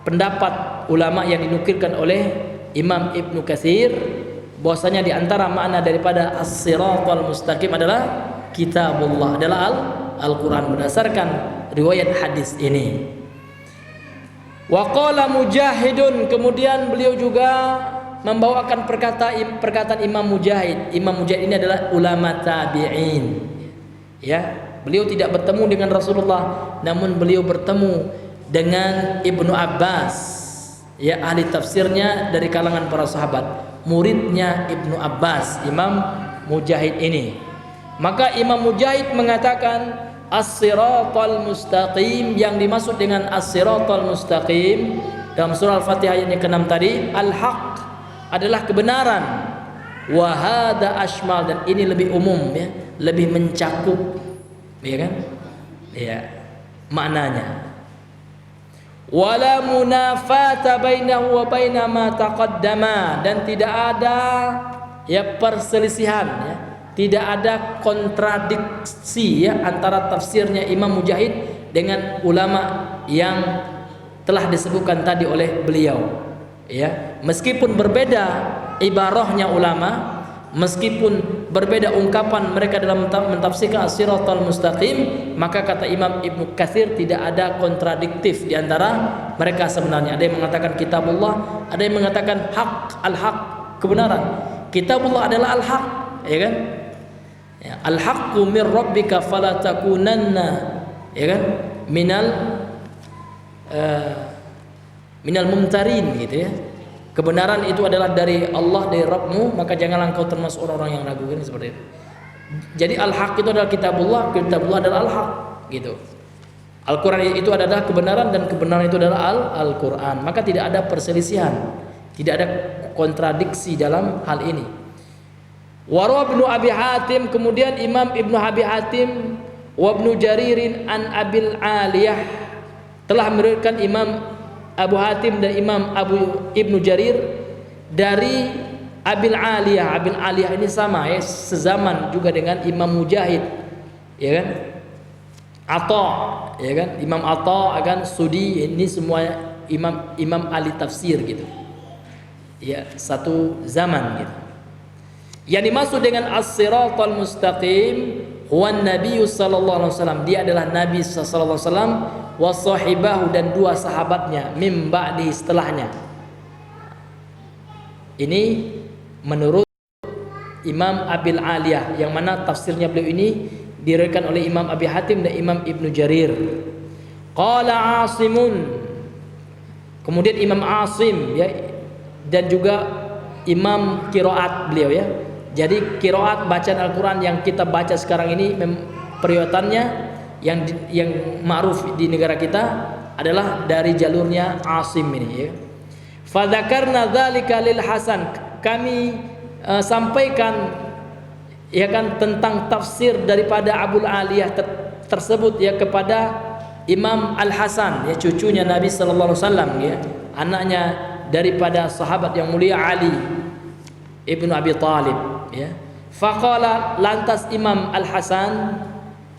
pendapat ulama yang dinukilkan oleh Imam Ibnu Katsir, bahwasanya di antara makna daripada as-siratal mustaqim adalah kitabullah, adalah Al-Qur'an, berdasarkan riwayat hadis ini. Wa qala Mujahidun, kemudian beliau juga membawakan perkataan Imam Mujahid. Imam Mujahid ini adalah ulama tabi'in, ya. Beliau tidak bertemu dengan Rasulullah, namun beliau bertemu dengan Ibnu Abbas, ya, ahli tafsirnya dari kalangan para sahabat, muridnya Ibnu Abbas, Imam Mujahid ini. Maka Imam Mujahid mengatakan as-siratal mustaqim, yang dimaksud dengan as-siratal mustaqim dalam surah Al-Fatihah ayat yang ke-6 tadi, al-haq, adalah kebenaran, wa hadza ashmal, dan ini lebih umum, ya, lebih mencakup, ya kan, ya, maknanya. Wala munafata bainahu wa baina ma taqaddama, dan tidak ada, ya, perselisihan, ya, tidak ada kontradiksi, ya, antara tafsirnya Imam Mujahid dengan ulama yang telah disebutkan tadi oleh beliau, ya. Meskipun berbeda ibarahnya ulama, meskipun berbeda ungkapan mereka dalam mentafsirkan as-siratal mustaqim, maka kata Imam Ibnu Katsir tidak ada kontradiktif di antara mereka sebenarnya. Ada yang mengatakan kitabullah, ada yang mengatakan haq, al-haq, kebenaran. Kitabullah adalah al-haq, ya kan? Ya, al-haqqu min rabbika fala takunanna, ya kan? Minal mumtarin, gitu, ya. Kebenaran itu adalah dari Allah, dari Rabbmu, maka janganlah engkau termasuk orang-orang yang ragu, kan, seperti itu. Jadi al-haq itu adalah kitabullah, kitabullah adalah al-haq, gitu. Al-Qur'an itu adalah kebenaran, dan kebenaran itu adalah Al-Qur'an. Maka tidak ada perselisihan, tidak ada kontradiksi dalam hal ini. Warawa Ibnu Abi Hatim, kemudian Imam Ibnu Abi Hatim Wa Ibnu Jaririn an Abil Aliyah, telah meriwayatkan Imam Abu Hatim dan Imam Ibnu Jarir dari Abil Aliyah. Abil Aliyah ini sama ya, sezaman juga dengan Imam Mujahid, ya kan? Atha, ya kan? Imam Atha akan Sudi, ini semua imam ahli tafsir gitu. Ya, satu zaman gitu. Yang dimaksud dengan as-siratal mustaqim huwa Nabi sallallahu alaihi wasallam, dia adalah Nabi sallallahu alaihi wasallam, wa sahibahu, dan dua sahabatnya, mim ba'di, setelahnya. Ini menurut Imam Abil Aliyah, yang mana tafsirnya beliau ini diriwayatkan oleh Imam Abi Hatim dan Imam Ibnu Jarir. Qala Asimun, kemudian Imam Asim ya, dan juga Imam Qiraat beliau ya. Jadi qiraat bacaan Al-Quran yang kita baca sekarang ini, periwayatannya yang ma'ruf di negara kita adalah dari jalurnya Asim ini ya. Fadzakarna dzalika lil Hasan, kami sampaikan ya kan tentang tafsir daripada Abul Aliyah tersebut ya kepada Imam Al Hasan ya, cucunya Nabi sallallahu alaihi wasallam ya, anaknya daripada sahabat yang mulia Ali ibnu Abi Thalib ya. Faqala, lantas Imam Al Hasan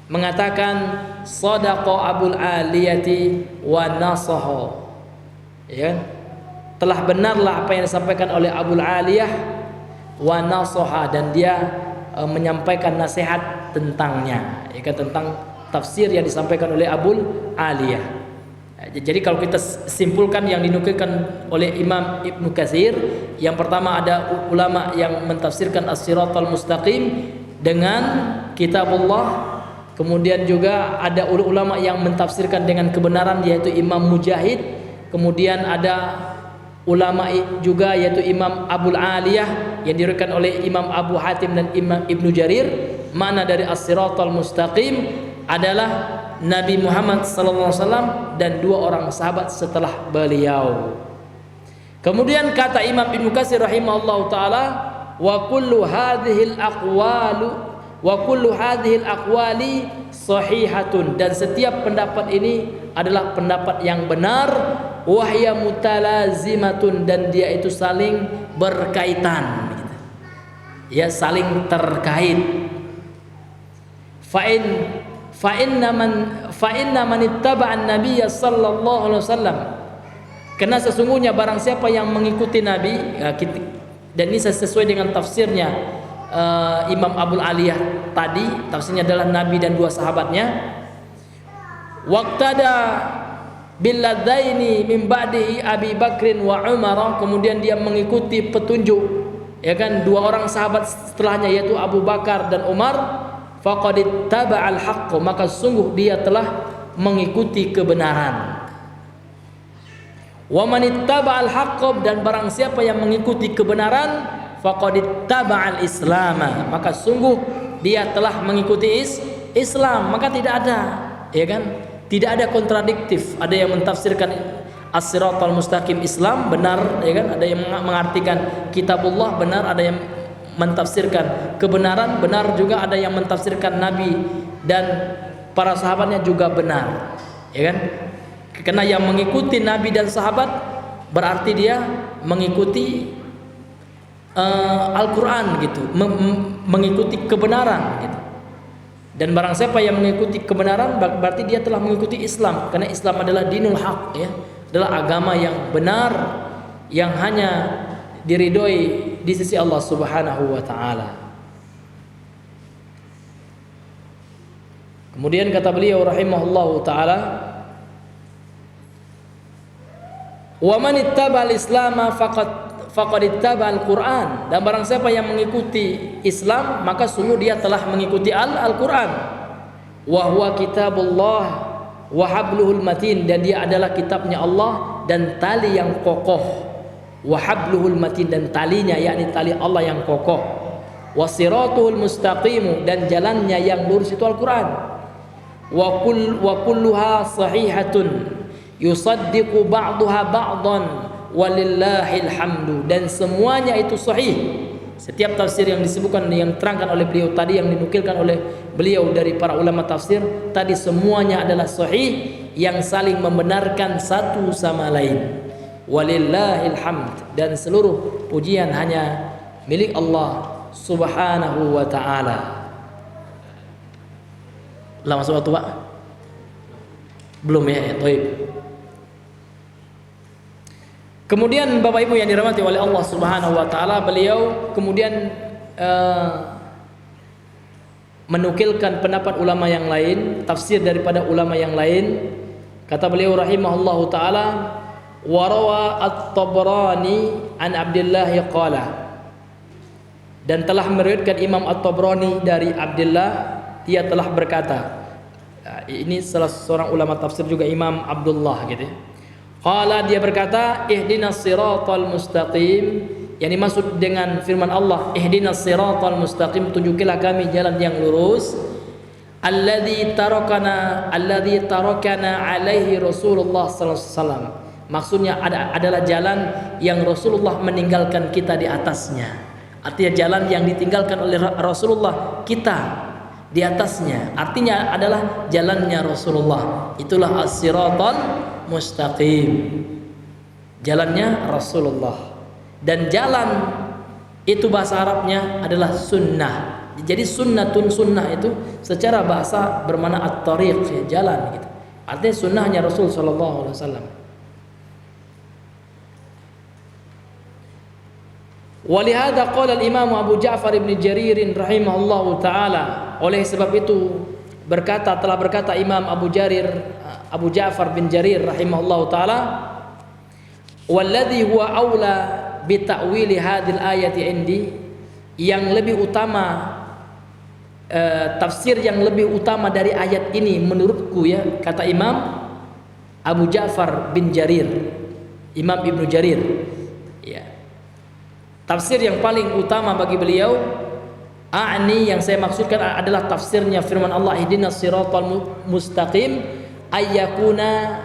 mengatakan sadaqa Abul Aliyati wa nasaha, ya, telah benarlah apa yang disampaikan oleh Abul Aliyah, wa nasaha, dan dia menyampaikan nasihat tentangnya, ya kan, tentang tafsir yang disampaikan oleh Abul Aliyah. Jadi kalau kita simpulkan yang dinukilkan oleh Imam Ibnu Katsir, yang pertama ada ulama yang mentafsirkan as-siratal mustaqim dengan kitabullah, kemudian juga ada ulama yang mentafsirkan dengan kebenaran yaitu Imam Mujahid, kemudian ada ulama juga yaitu Imam Abul Aliyah yang diriwayatkan oleh Imam Abu Hatim dan Imam Ibnu Jarir. Makna dari as-siratal mustaqim adalah Nabi Muhammad sallallahu alaihi wasallam dan dua orang sahabat setelah beliau. Kemudian kata Imam Ibnu Katsir rahimahullahu taala, wa kullu hadhil aqwali sahihatun, dan setiap pendapat ini adalah pendapat yang benar, wahya mutalazimatun, dan dia itu saling berkaitan gitu. Ya, saling terkait. Fa inna man ittaba'an nabiyya sallallahu alaihi wasallam, karena sesungguhnya barang siapa yang mengikuti Nabi ya, dan ini sesuai dengan tafsirnya Imam Abul Aliyah tadi, tafsirnya adalah Nabi dan dua sahabatnya. Waqtada billadzaini min ba'dihi Abi Bakrin wa Umar, kemudian dia mengikuti petunjuk ya kan dua orang sahabat setelahnya yaitu Abu Bakar dan Umar. Faqad ittaba'al haqq, maka sungguh dia telah mengikuti kebenaran. Wa man ittaba'al haqq, dan barang siapa yang mengikuti kebenaran, faqad ittaba'al islam, maka sungguh dia telah mengikuti Islam. Maka tidak ada ya kan, tidak ada kontradiktif. Ada yang mentafsirkan as-siratal mustaqim Islam benar ya kan, ada yang mengartikan kitabullah benar, ada yang mentafsirkan kebenaran benar, juga ada yang mentafsirkan Nabi dan para sahabatnya juga benar ya kan. Karena yang mengikuti Nabi dan sahabat berarti dia mengikuti Al-Quran gitu, mengikuti kebenaran gitu. Dan barang siapa yang mengikuti kebenaran berarti dia telah mengikuti Islam, karena Islam adalah dinul haq ya, adalah agama yang benar yang hanya diridhoi di sisi Allah Subhanahu wa taala. Kemudian kata beliau rahimahullahu taala, wa man ittaba'al islama faqad ittaba'al Qur'an, dan barang siapa yang mengikuti Islam maka sungguh dia telah mengikuti Al-Qur'an. Wa huwa kitabullah wa habluhul matin, dan dia adalah kitabnya Allah dan tali yang kokoh. Wa habluhul matin, dan talinya yakni tali Allah yang kokoh. Wa siratuhul mustaqim, dan jalannya yang lurus itu Al-Qur'an. Wa kulluha sahihatun yusaddiqu ba'daha ba'dan walillahil hamdu, dan semuanya itu sahih Setiap tafsir yang disebutkan, yang terangkan oleh beliau tadi, yang dinukilkan oleh beliau dari para ulama tafsir tadi, semuanya adalah sahih, yang saling membenarkan satu sama lain. Walillahil hamd, dan seluruh pujian hanya milik Allah Subhanahu wa ta'ala. Lah masuk waktu Pak? Belum ya, baik. Kemudian Bapak Ibu yang dirahmati oleh Allah Subhanahu wa taala, beliau kemudian menukilkan pendapat ulama yang lain, tafsir daripada ulama yang lain. Kata beliau rahimahullahu taala, wa rawa at-Tabrani an Abdullah qala, dan telah meriwayatkan Imam At-Tabrani dari Abdullah, dia telah berkata, ini salah seorang ulama tafsir juga, Imam Abdullah gitu ya. Qala, dia berkata, ihdinas siratal mustaqim, yang dimaksud dengan firman Allah ihdinas siratal mustaqim, tunjukilah kami jalan yang lurus, alladzi tarakana alaihi Rasulullah sallallahu alaihi wasallam, maksudnya adalah jalan yang Rasulullah meninggalkan kita di atasnya. Artinya jalan yang ditinggalkan oleh Rasulullah, kita di atasnya, artinya adalah jalannya Rasulullah. Itulah as-siratal mustaqim, jalannya Rasulullah. Dan jalan itu bahasa Arabnya adalah sunnah. Jadi sunnatun, sunnah itu secara bahasa bermakna at-tariq, ya, jalan gitu. Artinya sunnahnya Rasul sallallahu alaihi wasallam. Walihada qala al-Imam Abu Ja'far ibn Jarir rahimahullahu taala, oleh sebab itu telah berkata Imam Abu Ja'far bin Jarir rahimahullahu taala, walladzi huwa aula bi ta'wili hadhil ayati indi, yang lebih utama, tafsir yang lebih utama dari ayat ini menurutku, ya, kata Imam Abu Ja'far bin Jarir, Imam Ibnu Jarir, ya, tafsir yang paling utama bagi beliau, yang saya maksudkan adalah tafsirnya firman Allah ihdinas siratal mustaqim, ayyakuna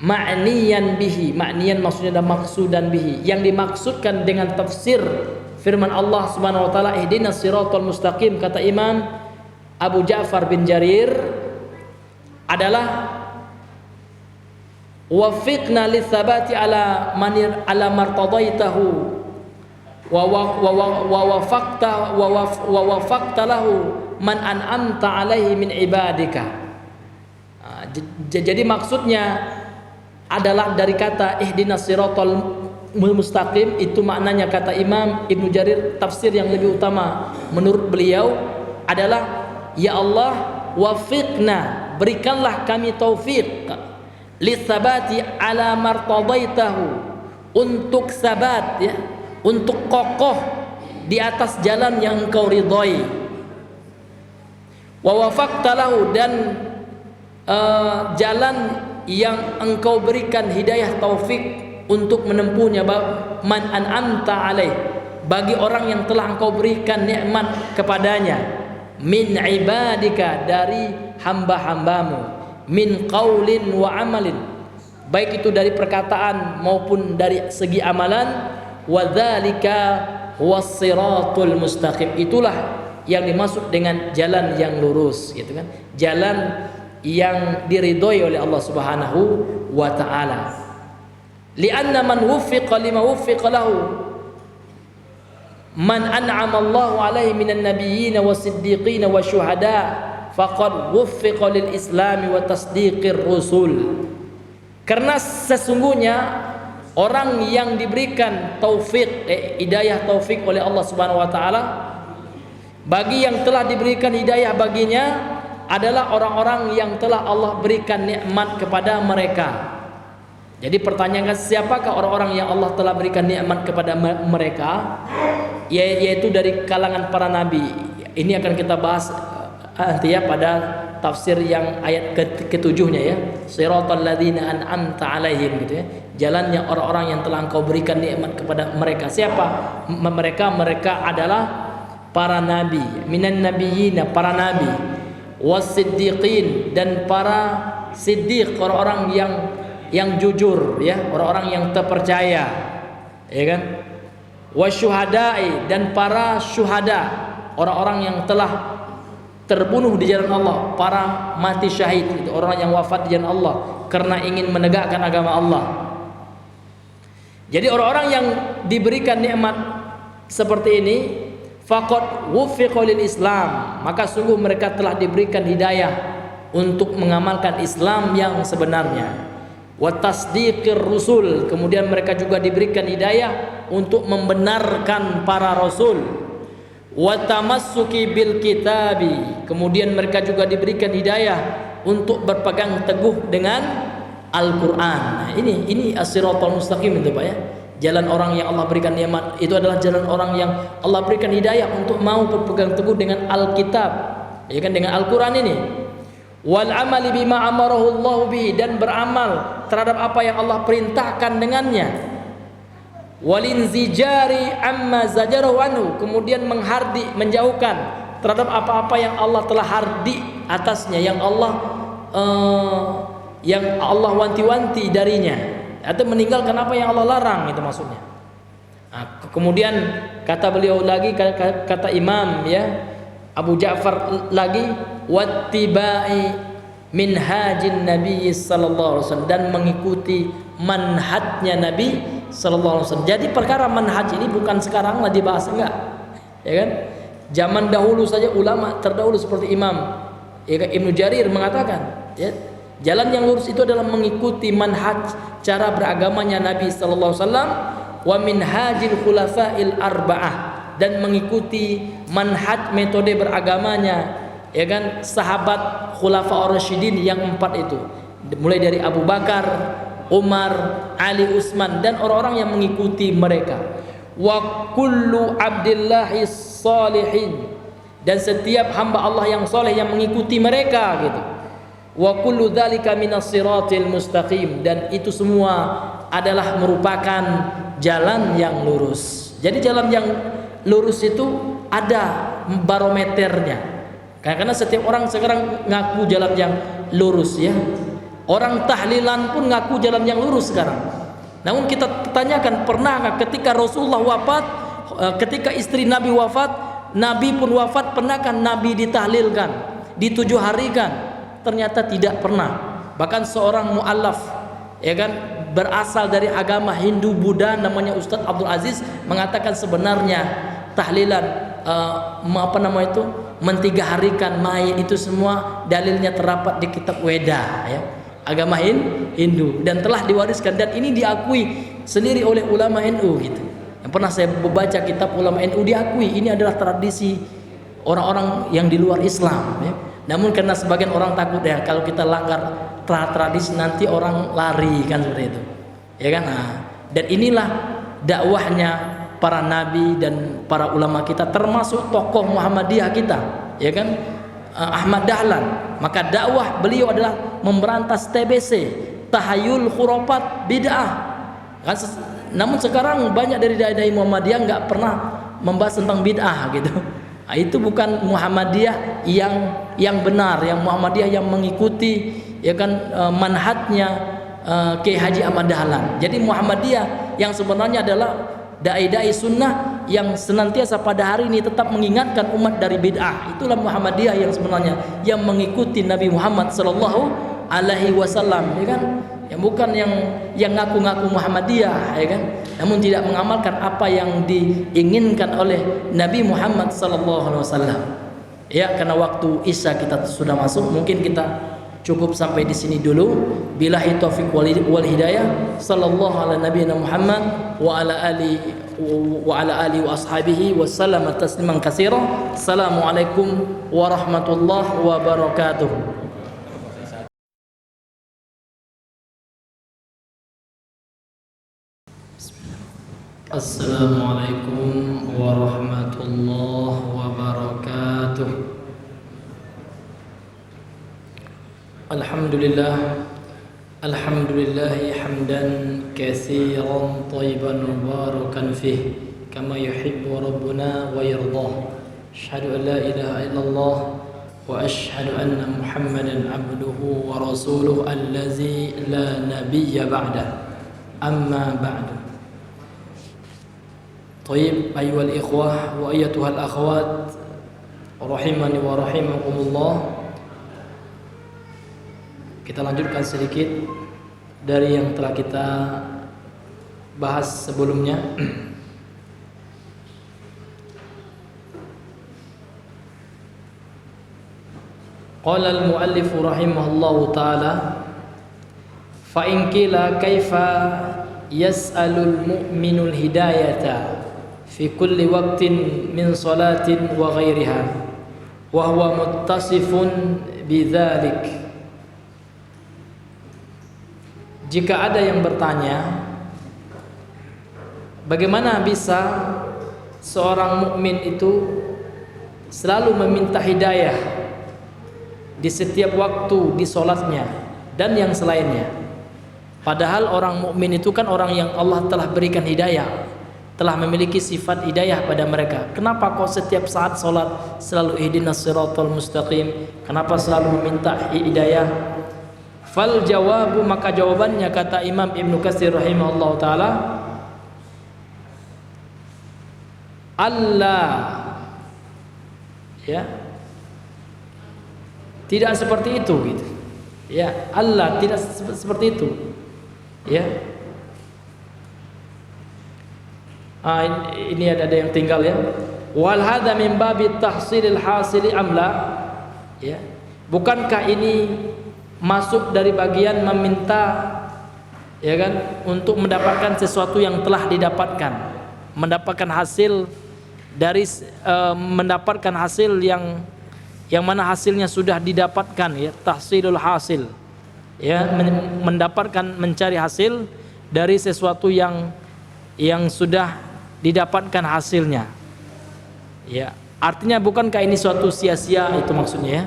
ma'niyan bihi. Ma'niyan maksudnya dan maksudan bihi, yang dimaksudkan dengan tafsir firman Allah Subhanahu wa taala ihdinas siratal mustaqim, kata Imam Abu Ja'far bin Jarir, adalah wafiqna lithabati ala martadaitahu wa wafaqta lahu man an'amta alaihi min ibadika. Jadi maksudnya adalah dari kata ihdinas siratal mustaqim, itu maknanya kata Imam Ibnu Jarir, tafsir yang lebih utama menurut beliau adalah, ya Allah, wafiqna, berikanlah kami taufik, lisabati ala martadaitahu, untuk sabat, ya, untuk kokoh di atas jalan yang engkau ridhai, wa wafaqta lahu, dan jalan yang engkau berikan hidayah taufik untuk menempuhnya, man an'amta alaih, bagi orang yang telah engkau berikan nikmat kepadanya, min ibadika, dari hamba-hambamu, min qaulin wa amalin, baik itu dari perkataan maupun dari segi amalan, wa dzalika was-siratul mustaqim, itulah yang dimaksud dengan jalan yang lurus, gitu kan, jalan yang diridhoi oleh Allah Subhanahu wa taala. Li'anna man wuffiqa lima wuffiqa lahu, man an'ama Allahu alaihi minan nabiyyin was-siddiqin wasyuhada, faqad wuffiqa lil islami wa tasdiqir rusul. Karena sesungguhnya orang yang diberikan taufik, hidayah taufik oleh Allah Subhanahu wa taala, bagi yang telah diberikan hidayah baginya adalah orang-orang yang telah Allah berikan nikmat kepada mereka. Jadi pertanyaannya, siapakah orang-orang yang Allah telah berikan nikmat kepada mereka? Yaitu dari kalangan para nabi. Ini akan kita bahas nanti, ya, pada tafsir yang ayat ketujuhnya, ya, siratal ladzina an'amta alaihim, gitu ya, jalannya orang-orang yang telah engkau berikan nikmat kepada mereka. Siapa mereka? Mereka adalah para nabi, minan nabiyyin, para nabi, was-siddiqin, dan para siddiq, orang-orang yang jujur, ya, orang-orang yang terpercaya, ya kan. wasyuhada'i, dan para syuhada, orang-orang yang telah terbunuh di jalan Allah, para mati syahid, itu orang yang wafat di jalan Allah karena ingin menegakkan agama Allah. Jadi orang-orang yang diberikan nikmat seperti ini, faqad wuffiqa lil Islam, maka sungguh mereka telah diberikan hidayah untuk mengamalkan Islam yang sebenarnya. Wa tasdiqir rusul, kemudian mereka juga diberikan hidayah untuk membenarkan para rasul. Wa tamassuki bil kitabi, kemudian mereka juga diberikan hidayah untuk berpegang teguh dengan Al-Quran. Nah, ini as-siratal mustaqim itu Pak ya. Jalan orang yang Allah berikan nikmat itu adalah jalan orang yang Allah berikan hidayah untuk mau berpegang teguh dengan Alkitab, ya kan, dengan Al-Quran ini. Wal amali bima amarahu Allah bihi, dan beramal terhadap apa yang Allah perintahkan dengannya. Walinzijari amma zajarahu anhu, kemudian menghardi, menjauhkan terhadap apa-apa yang Allah telah hardi atasnya, yang Allah wanti-wanti darinya, atau meninggalkan apa yang Allah larang, itu maksudnya. Nah, kemudian kata beliau lagi, kata Imam ya Abu Ja'far lagi, wattiba'i minhajin Nabi sallallahu alaihi wasallam, dan mengikuti manhajnya Nabi sallallahu alaihi wasallam. Jadi perkara manhaj ini bukan sekarang lah dibahas, enggak, ya kan? Zaman dahulu saja ulama terdahulu seperti Imam Ibnu Jarir mengatakan, ya, jalan yang lurus itu adalah mengikuti manhaj, cara beragamanya Nabi sallallahu alaihi wasallam, wa minhajil khulafa'il arba'ah, dan mengikuti manhaj, metode beragamanya, ya kan, sahabat khulafa ar-rasyidin yang 4 itu, mulai dari Abu Bakar, Umar, Ali, Utsman, dan orang-orang yang mengikuti mereka. Wa kullu abdillahi salihin, dan setiap hamba Allah yang soleh yang mengikuti mereka gitu. Wa kullu dzalika minas siratil mustaqim, dan itu semua adalah merupakan jalan yang lurus. Jadi jalan yang lurus itu ada barometernya. Karena setiap orang sekarang ngaku jalan yang lurus ya. Orang tahlilan pun ngaku jalan yang lurus sekarang. Namun kita tanyakan, pernah nggak ketika Rasulullah wafat, ketika istri Nabi wafat, Nabi pun wafat, pernahkah Nabi ditahlilkan, di7 hari kan? Ternyata tidak pernah. Bahkan seorang mu'allaf, ya kan, berasal dari agama Hindu Buddha, namanya Ustadz Abdul Aziz, mengatakan sebenarnya tahlilan mentiga harikan mayit itu semua dalilnya terdapat di kitab Weda ya, agama Hindu, dan telah diwariskan, dan ini diakui sendiri oleh ulama NU gitu. Yang pernah saya membaca kitab ulama NU, diakui ini adalah tradisi orang-orang yang di luar Islam ya. Namun karena sebagian orang takut ya, kalau kita langgar tradisi nanti orang lari kan, seperti itu ya kan. Nah, dan inilah dakwahnya para nabi dan para ulama kita, termasuk tokoh Muhammadiyah kita ya kan, Ahmad Dahlan. Maka dakwah beliau adalah memberantas TBC, tahayul, khurafat, bid'ah kan. Namun sekarang banyak dari dai-dai Muhammadiyah nggak pernah membahas tentang bid'ah gitu. Nah, itu bukan Muhammadiyah yang benar, yang Muhammadiyah yang mengikuti ya kan manhajnya Kiai Haji Ahmad Dahlan. Jadi Muhammadiyah yang sebenarnya adalah dai-dai sunnah yang senantiasa pada hari ini tetap mengingatkan umat dari bid'ah. Itulah Muhammadiyah yang sebenarnya, yang mengikuti Nabi Muhammad sallallahu alaihi wasallam ya kan. Yang bukan yang ngaku-ngaku Muhammadiyah ya kan, namun tidak mengamalkan apa yang diinginkan oleh Nabi Muhammad sallallahu alaihi wasallam. Ya, karena waktu Isya kita sudah masuk, mungkin kita cukup sampai di sini dulu. Billahi taufiq wal hidayah. Sallallahu ala nabiyina Muhammad wa ala alihi wa ashabihi wa sallama tasliman katsira. Assalamualaikum warahmatullahi wabarakatuh. Assalamualaikum warahmatullahi wabarakatuh. Alhamdulillah, alhamdulillahi hamdan katsiran thayyiban mubarakan fih kama yuhibbu rabbuna wa yardah. Asyhadu an la ilaha illallah wa asyhadu anna Muhammadan abduhu wa rasuluhu allazi la nabiyya ba'dah. Amma ba'du. Thayyib ayyuhal ikhwah wa ayyatuhal akhwat rahimani wa rahimakumullah. Kita lanjutkan sedikit dari yang telah kita bahas sebelumnya. Qala al-muallif rahimahullahu ta'ala fa in qila kaifa yas'alul mu'minul hidayata fi kulli waqtin min salatin wa ghairiha wa huwa muttasifun bidzalik. Jika ada yang bertanya, bagaimana bisa seorang mukmin itu selalu meminta hidayah di setiap waktu di salatnya dan yang selainnya? Padahal orang mukmin itu kan orang yang Allah telah berikan hidayah, telah memiliki sifat hidayah pada mereka. Kenapa kok setiap saat salat selalu ihdinas siratal mustaqim? Kenapa selalu meminta hidayah? Fal jawabu, maka jawabannya kata Imam Ibnu Katsir rahimahullahu taala, Allah, ya, tidak seperti itu gitu. Ya, Allah tidak seperti itu. Ya. Ini ada yang tinggal ya. Wal hadza min babi tahsilil hasili amla. Ya. Bukankah ini masuk dari bagian meminta, ya kan, untuk mendapatkan sesuatu yang telah didapatkan, mendapatkan hasil dari mendapatkan hasil yang mana hasilnya sudah didapatkan, ya, tahsilul hasil, ya, mendapatkan, mencari hasil dari sesuatu yang sudah didapatkan hasilnya, ya. Artinya bukankah ini suatu sia-sia, itu maksudnya, ya.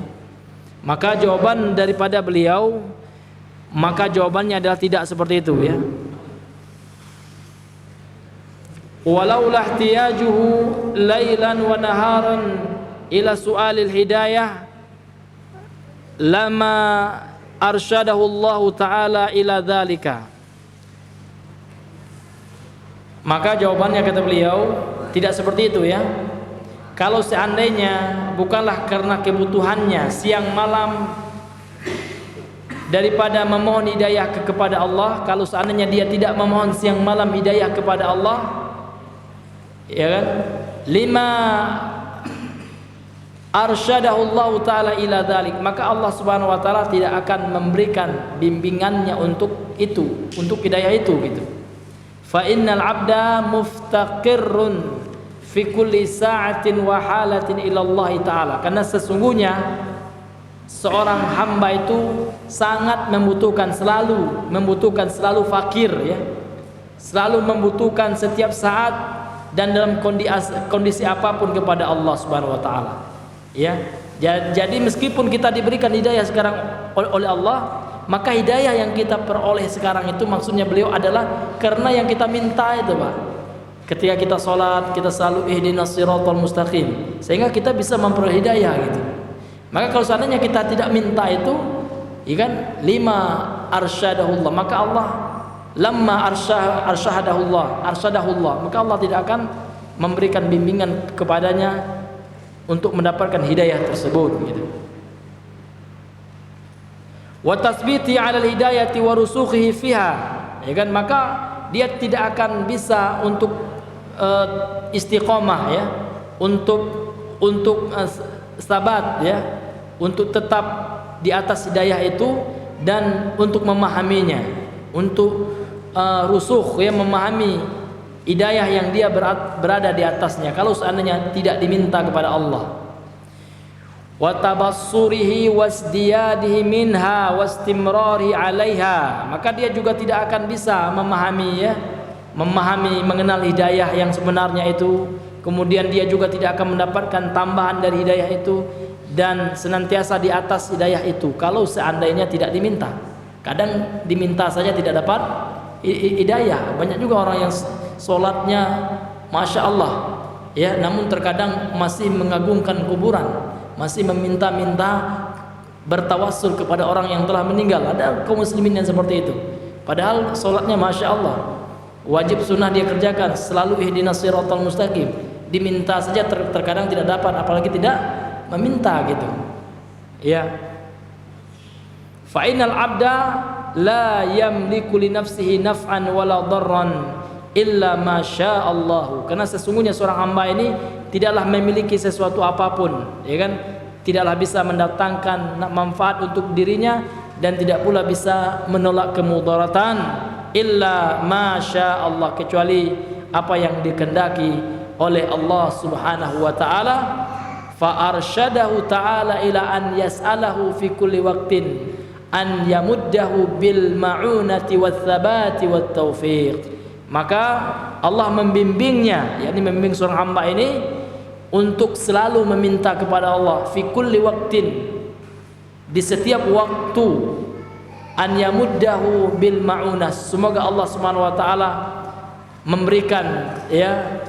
Maka jawaban daripada beliau, maka jawabannya adalah tidak seperti itu, ya. Walau lahtiyajuhu lailan wa naharan ila su'alil hidayah lama arsyadahu Allah Ta'ala ila dzalika. Maka jawabannya kata beliau tidak seperti itu, ya. Kalau seandainya bukanlah karena kebutuhannya siang malam daripada memohon hidayah kepada Allah, kalau seandainya dia tidak memohon siang malam hidayah kepada Allah, ya kan, lima arsyadahu Allah Ta'ala ila dzalik, maka Allah Subhanahu wa taala tidak akan memberikan bimbingannya untuk itu, untuk hidayah itu gitu. Fa innal 'abda muftaqirrun fi kulli sa'atin wa halatin ila Allah Ta'ala, karena sesungguhnya seorang hamba itu sangat membutuhkan, selalu fakir, ya, selalu membutuhkan setiap saat dan dalam kondisi apapun kepada Allah Subhanahu wa taala, ya. Jadi meskipun kita diberikan hidayah sekarang oleh Allah, maka hidayah yang kita peroleh sekarang itu maksudnya beliau adalah karena yang kita minta itu, Pak. Ketika kita sholat, kita selalu ihdinas siratal mustaqim, sehingga kita bisa memperoleh hidayah gitu. Maka kalau seandainya kita tidak minta itu, ya kan, lima arsyadahullah, maka Allah lamma arsyadahullah, maka Allah tidak akan memberikan bimbingan kepadanya untuk mendapatkan hidayah tersebut gitu. Wa tasbiti 'ala al-hidayati wa rusukhihi fiha, ya kan, maka dia tidak akan bisa untuk istiqomah, ya, untuk sabat, ya, untuk tetap di atas hidayah itu dan untuk memahaminya, untuk rusukh, ya, memahami hidayah yang dia berada di atasnya kalau seandainya tidak diminta kepada Allah. Wa tabassurihi wasdiyadihi minha wastimrari 'alaiha, maka dia juga tidak akan bisa memahami, ya, mengenal hidayah yang sebenarnya itu, kemudian dia juga tidak akan mendapatkan tambahan dari hidayah itu dan senantiasa di atas hidayah itu kalau seandainya tidak diminta. Kadang diminta saja tidak dapat hidayah. Banyak juga orang yang sholatnya Masya Allah, ya, namun terkadang masih mengagungkan kuburan, masih meminta-minta, bertawassul kepada orang yang telah meninggal. Ada kaum muslimin yang seperti itu, padahal sholatnya Masya Allah, wajib sunnah dia kerjakan, selalu ihdinas siratal mustaqim. Diminta saja terkadang tidak dapat, apalagi tidak meminta gitu. Ya. Fa innal abda la yamliku li nafsihi naf'an wala darran illa ma syaa Allah. Karena sesungguhnya seorang hamba ini tidaklah memiliki sesuatu apapun, ya kan? Tidaklah bisa mendatangkan manfaat untuk dirinya dan tidak pula bisa menolak kemudaratan illa ma syaa Allah, kecuali apa yang dikehendaki oleh Allah Subhanahu wa taala. Fa arsyadahu ta'ala ila an yas'alahu fi kulli waqtin an yamuddahu bil ma'unati wath thabati wat taufiq. Maka Allah membimbingnya, yakni membimbing seorang hamba ini untuk selalu meminta kepada Allah fi kulli waqtin, di setiap waktu, an yamuddahu bil ma'unah, semoga Allah Subhanahu wa taala memberikan ya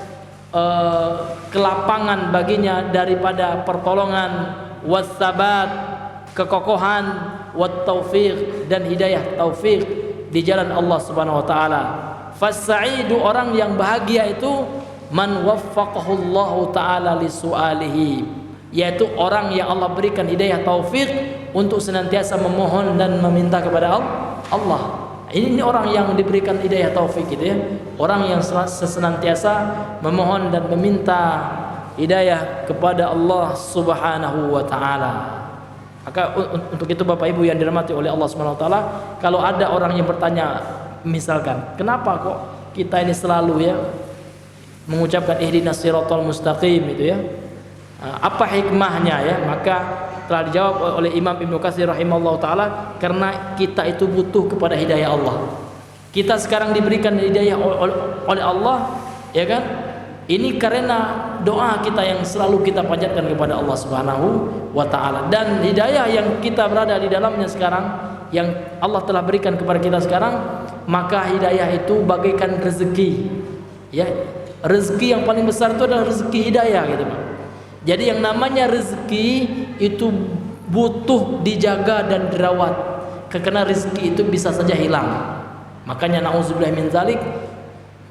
kelapangan baginya daripada pertolongan, wassabat, kekokohan, wat taufiq, dan hidayah taufik di jalan Allah Subhanahu wa taala. Fasaidu, orang yang bahagia itu man waffaqahu Allah taala li su'alihi, yaitu orang yang Allah berikan hidayah taufik untuk senantiasa memohon dan meminta kepada Allah. Ini orang yang diberikan hidayah taufik gitu ya. Orang yang senantiasa memohon dan meminta hidayah kepada Allah Subhanahu wa taala. Maka untuk itu Bapak Ibu yang dirahmati oleh Allah Subhanahu wa taala, kalau ada orang yang bertanya misalkan, kenapa kok kita ini selalu ya mengucapkan ihdinas siratal mustaqim itu ya? Apa hikmahnya ya? Maka telah dijawab oleh Imam Ibnu Katsir rahimahullah taala, karena kita itu butuh kepada hidayah Allah. Kita sekarang diberikan hidayah oleh Allah, ya kan? Ini karena doa kita yang selalu kita panjatkan kepada Allah Subhanahu wa taala, dan hidayah yang kita berada di dalamnya sekarang, yang Allah telah berikan kepada kita sekarang, maka hidayah itu bagaikan rezeki. Ya, rezeki yang paling besar itu adalah rezeki hidayah gitu, Pak. Jadi yang namanya rezeki itu butuh dijaga dan dirawat, karena rezeki itu bisa saja hilang. Makanya nauzubillah min zalik,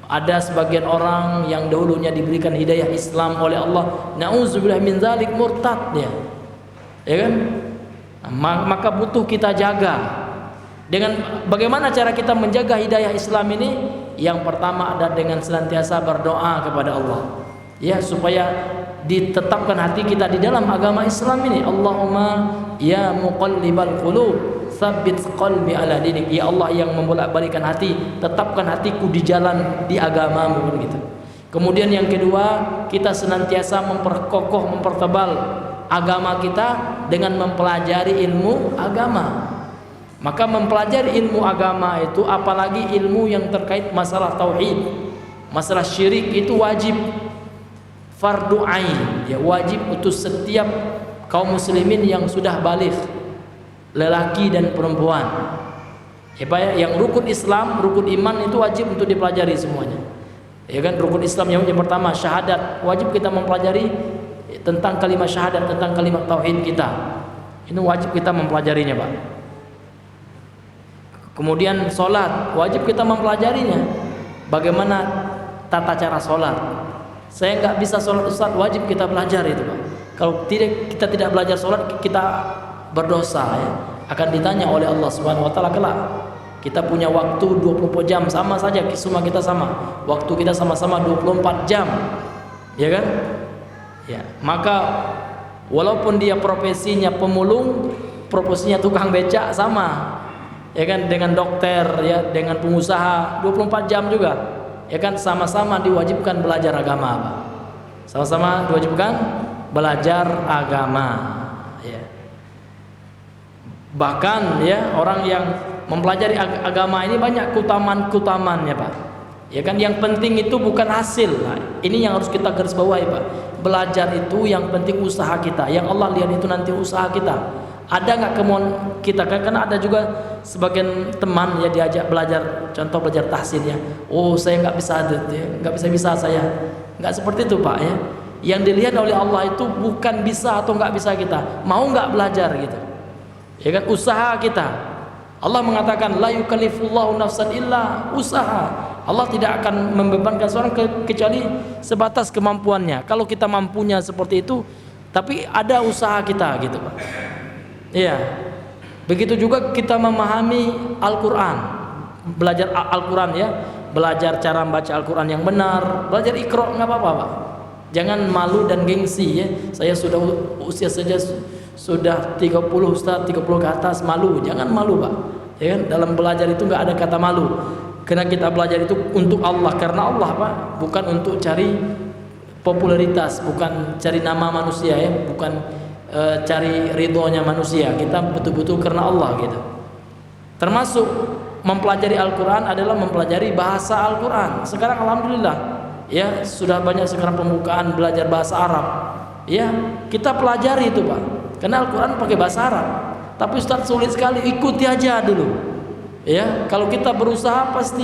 ada sebagian orang yang dahulunya diberikan hidayah Islam oleh Allah, nauzubillah min zalik, murtad dia, ya kan? Maka butuh kita jaga. Dengan bagaimana cara kita menjaga hidayah Islam ini? Yang pertama adalah dengan senantiasa berdoa kepada Allah, ya, supaya ditetapkan hati kita di dalam agama Islam ini. Allahumma ya muqallibal qulub tsabbit qalbi ala dinik. Ya Allah yang membolak-balikkan hati, tetapkan hatiku di jalan, di agamamu gitu. Kemudian yang kedua, kita senantiasa memperkokoh, mempertebal agama kita dengan mempelajari ilmu agama. Maka mempelajari ilmu agama itu, apalagi ilmu yang terkait masalah tauhid, masalah syirik, itu wajib, fardu ain, ya, wajib untuk setiap kaum muslimin yang sudah baligh, lelaki dan perempuan. Ya, Pak, yang rukun Islam, rukun iman itu wajib untuk dipelajari semuanya. Ya kan, rukun Islam yang pertama syahadat, wajib kita mempelajari tentang kalimat syahadat, tentang kalimat tauhid kita. Ini wajib kita mempelajarinya, Pak. Kemudian sholat, wajib kita mempelajarinya. Bagaimana tata cara sholat? Saya nggak bisa sholat Ustaz, wajib kita belajar itu, Pak. Kalau kita tidak belajar sholat, kita berdosa ya. Akan ditanya oleh Allah Subhanahu wa taala kelak. Kita punya waktu 24 jam, sama saja, semua kita sama. Waktu kita sama-sama 24 jam. Ya kan? Ya, maka walaupun dia profesinya pemulung, profesinya tukang becak, sama. Ya kan, dengan dokter ya, dengan pengusaha 24 jam juga. Ya kan, sama-sama diwajibkan belajar agama, Pak. Sama-sama diwajibkan belajar agama, ya. Bahkan ya, orang yang mempelajari agama ini banyak keutamaan-keutamaannya, Pak. Ya kan, yang penting itu bukan hasil. Nah, ini yang harus kita garis bawahi, Pak. Belajar itu yang penting usaha kita. Yang Allah lihat itu nanti usaha kita. Ada nggak kemauan kita? Karena ada juga sebagian teman ya diajak belajar, contoh belajar tahsin ya. Oh, saya nggak bisa, nggak bisa saya. Nggak seperti itu, Pak ya. Yang dilihat oleh Allah itu bukan bisa atau nggak bisa kita, mau nggak belajar gitu. Ya kan, usaha kita. Allah mengatakan la yukallifullahu nafsan illa usaha. Allah tidak akan membebankan seorang kecuali sebatas kemampuannya. Kalau kita mampunya seperti itu, tapi ada usaha kita gitu Pak. Iya. Begitu juga kita memahami Al-Quran, belajar Al-Quran ya, belajar cara membaca Al-Quran yang benar, belajar Iqra nggak apa-apa Pak. Jangan malu dan gengsi ya. Saya sudah usia saja sudah 30 Ustaz, 30 ke atas, malu. Jangan malu Pak. Ya kan? Dalam belajar itu nggak ada kata malu. Karena kita belajar itu untuk Allah, karena Allah Pak, bukan untuk cari popularitas, bukan cari nama manusia ya, bukan cari ridhonya manusia. Kita betul-betul karena Allah gitu. Termasuk mempelajari Al-Quran adalah mempelajari bahasa Al-Quran. Sekarang alhamdulillah ya sudah banyak sekarang pembukaan belajar bahasa Arab. Ya kita pelajari itu Pak. Karena Al-Quran pakai bahasa Arab. Tapi Ustaz sulit sekali, ikuti aja dulu. Ya kalau kita berusaha pasti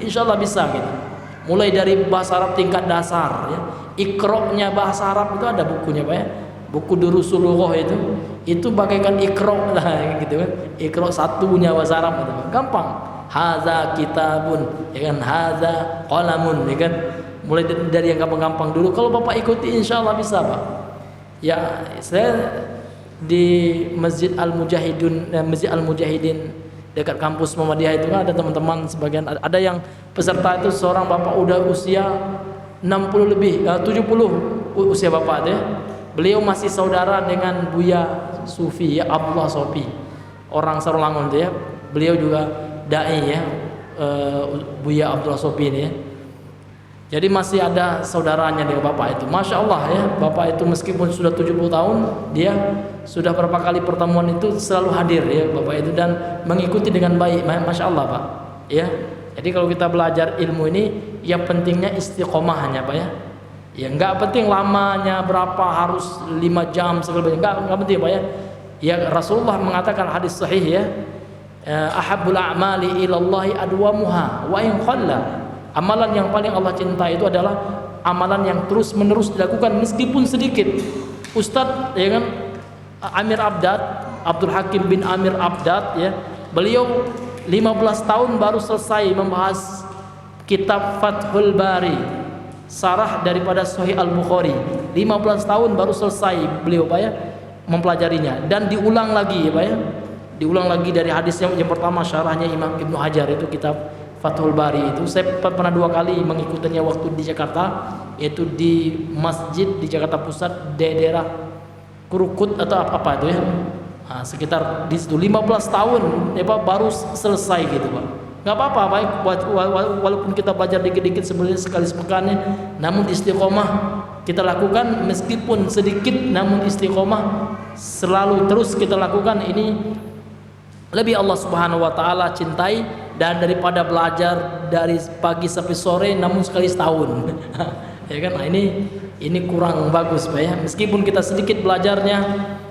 insya Allah bisa gitu. Mulai dari bahasa Arab tingkat dasar ya. Iqra-nya bahasa Arab itu ada bukunya Pak ya. Buku Durusulullah itu bagaikan Iqra lah gitu kan. Iqra satunya bahasa Arab gitu. Gampang. Haza kitabun ya kan, haza qalamun ya kan. Mulai dari yang gampang-gampang dulu. Kalau Bapak ikuti insya Allah bisa Pak. Ya saya di Masjid Al-Mujahidin dekat kampus Muhammadiyah itu kan ada teman-teman sebagian, ada yang peserta itu seorang bapak udah usia 60 lebih 70 usia bapak itu ya. Beliau masih saudara dengan Buya Sufi ya, Abdullah Sofi, orang Sarulangun itu ya. Beliau juga dai ya, Buya Abdullah Sofi ini ya. Jadi masih ada saudaranya dengan bapak itu. Masya Allah ya, bapak itu meskipun sudah 70 tahun, dia sudah berapa kali pertemuan itu selalu hadir ya bapak itu, dan mengikuti dengan baik. Masya Allah Pak ya. Jadi kalau kita belajar ilmu ini, yang pentingnya istiqomahnya Pak ya. Ya nggak penting lamanya berapa, harus 5 jam segala macam, nggak penting Pak ya. Ya Rasulullah mengatakan hadis sahih ya, ahabbul a'mali ilallahi adwamuha wa in qalla. Amalan yang paling Allah cintai itu adalah amalan yang terus menerus dilakukan meskipun sedikit. Ustadz ya kan, Abdul Hakim bin Amir Abdad ya, beliau 15 tahun baru selesai membahas kitab Fathul Bari, sarah daripada Sahih Al-Bukhari. 15 tahun baru selesai beliau Pak ya mempelajarinya, dan diulang lagi ya Pak ya. Diulang lagi dari hadis yang pertama, syarahnya Imam Ibnu Hajar itu kitab Fathul Bari itu. Saya pernah 2 kali mengikutinya waktu di Jakarta, yaitu di masjid di Jakarta Pusat, daerah Krukut atau apa itu ya. Nah, sekitar di situ 15 tahun ya Pak baru selesai gitu Pak. Enggak apa-apa Pak, walaupun kita belajar dikit-dikit sebenarnya sekali sepekan, namun istiqomah kita lakukan meskipun sedikit, namun istiqomah selalu terus kita lakukan, ini lebih Allah Subhanahu wa taala cintai dan daripada belajar dari pagi sampai sore namun sekali setahun. Ya kan? Nah, ini kurang bagus Pak ya. Meskipun kita sedikit belajarnya,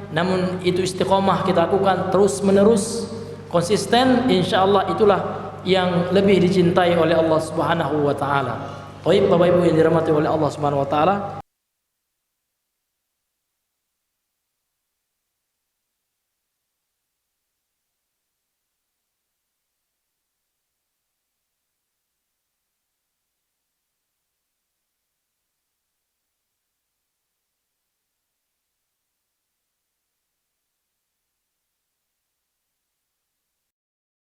namun itu istiqomah kita lakukan terus menerus, konsisten, insyaallah itulah yang lebih dicintai oleh Allah Subhanahu wa taala. Baik Bapak Ibu yang dirahmati oleh Allah Subhanahu wa taala,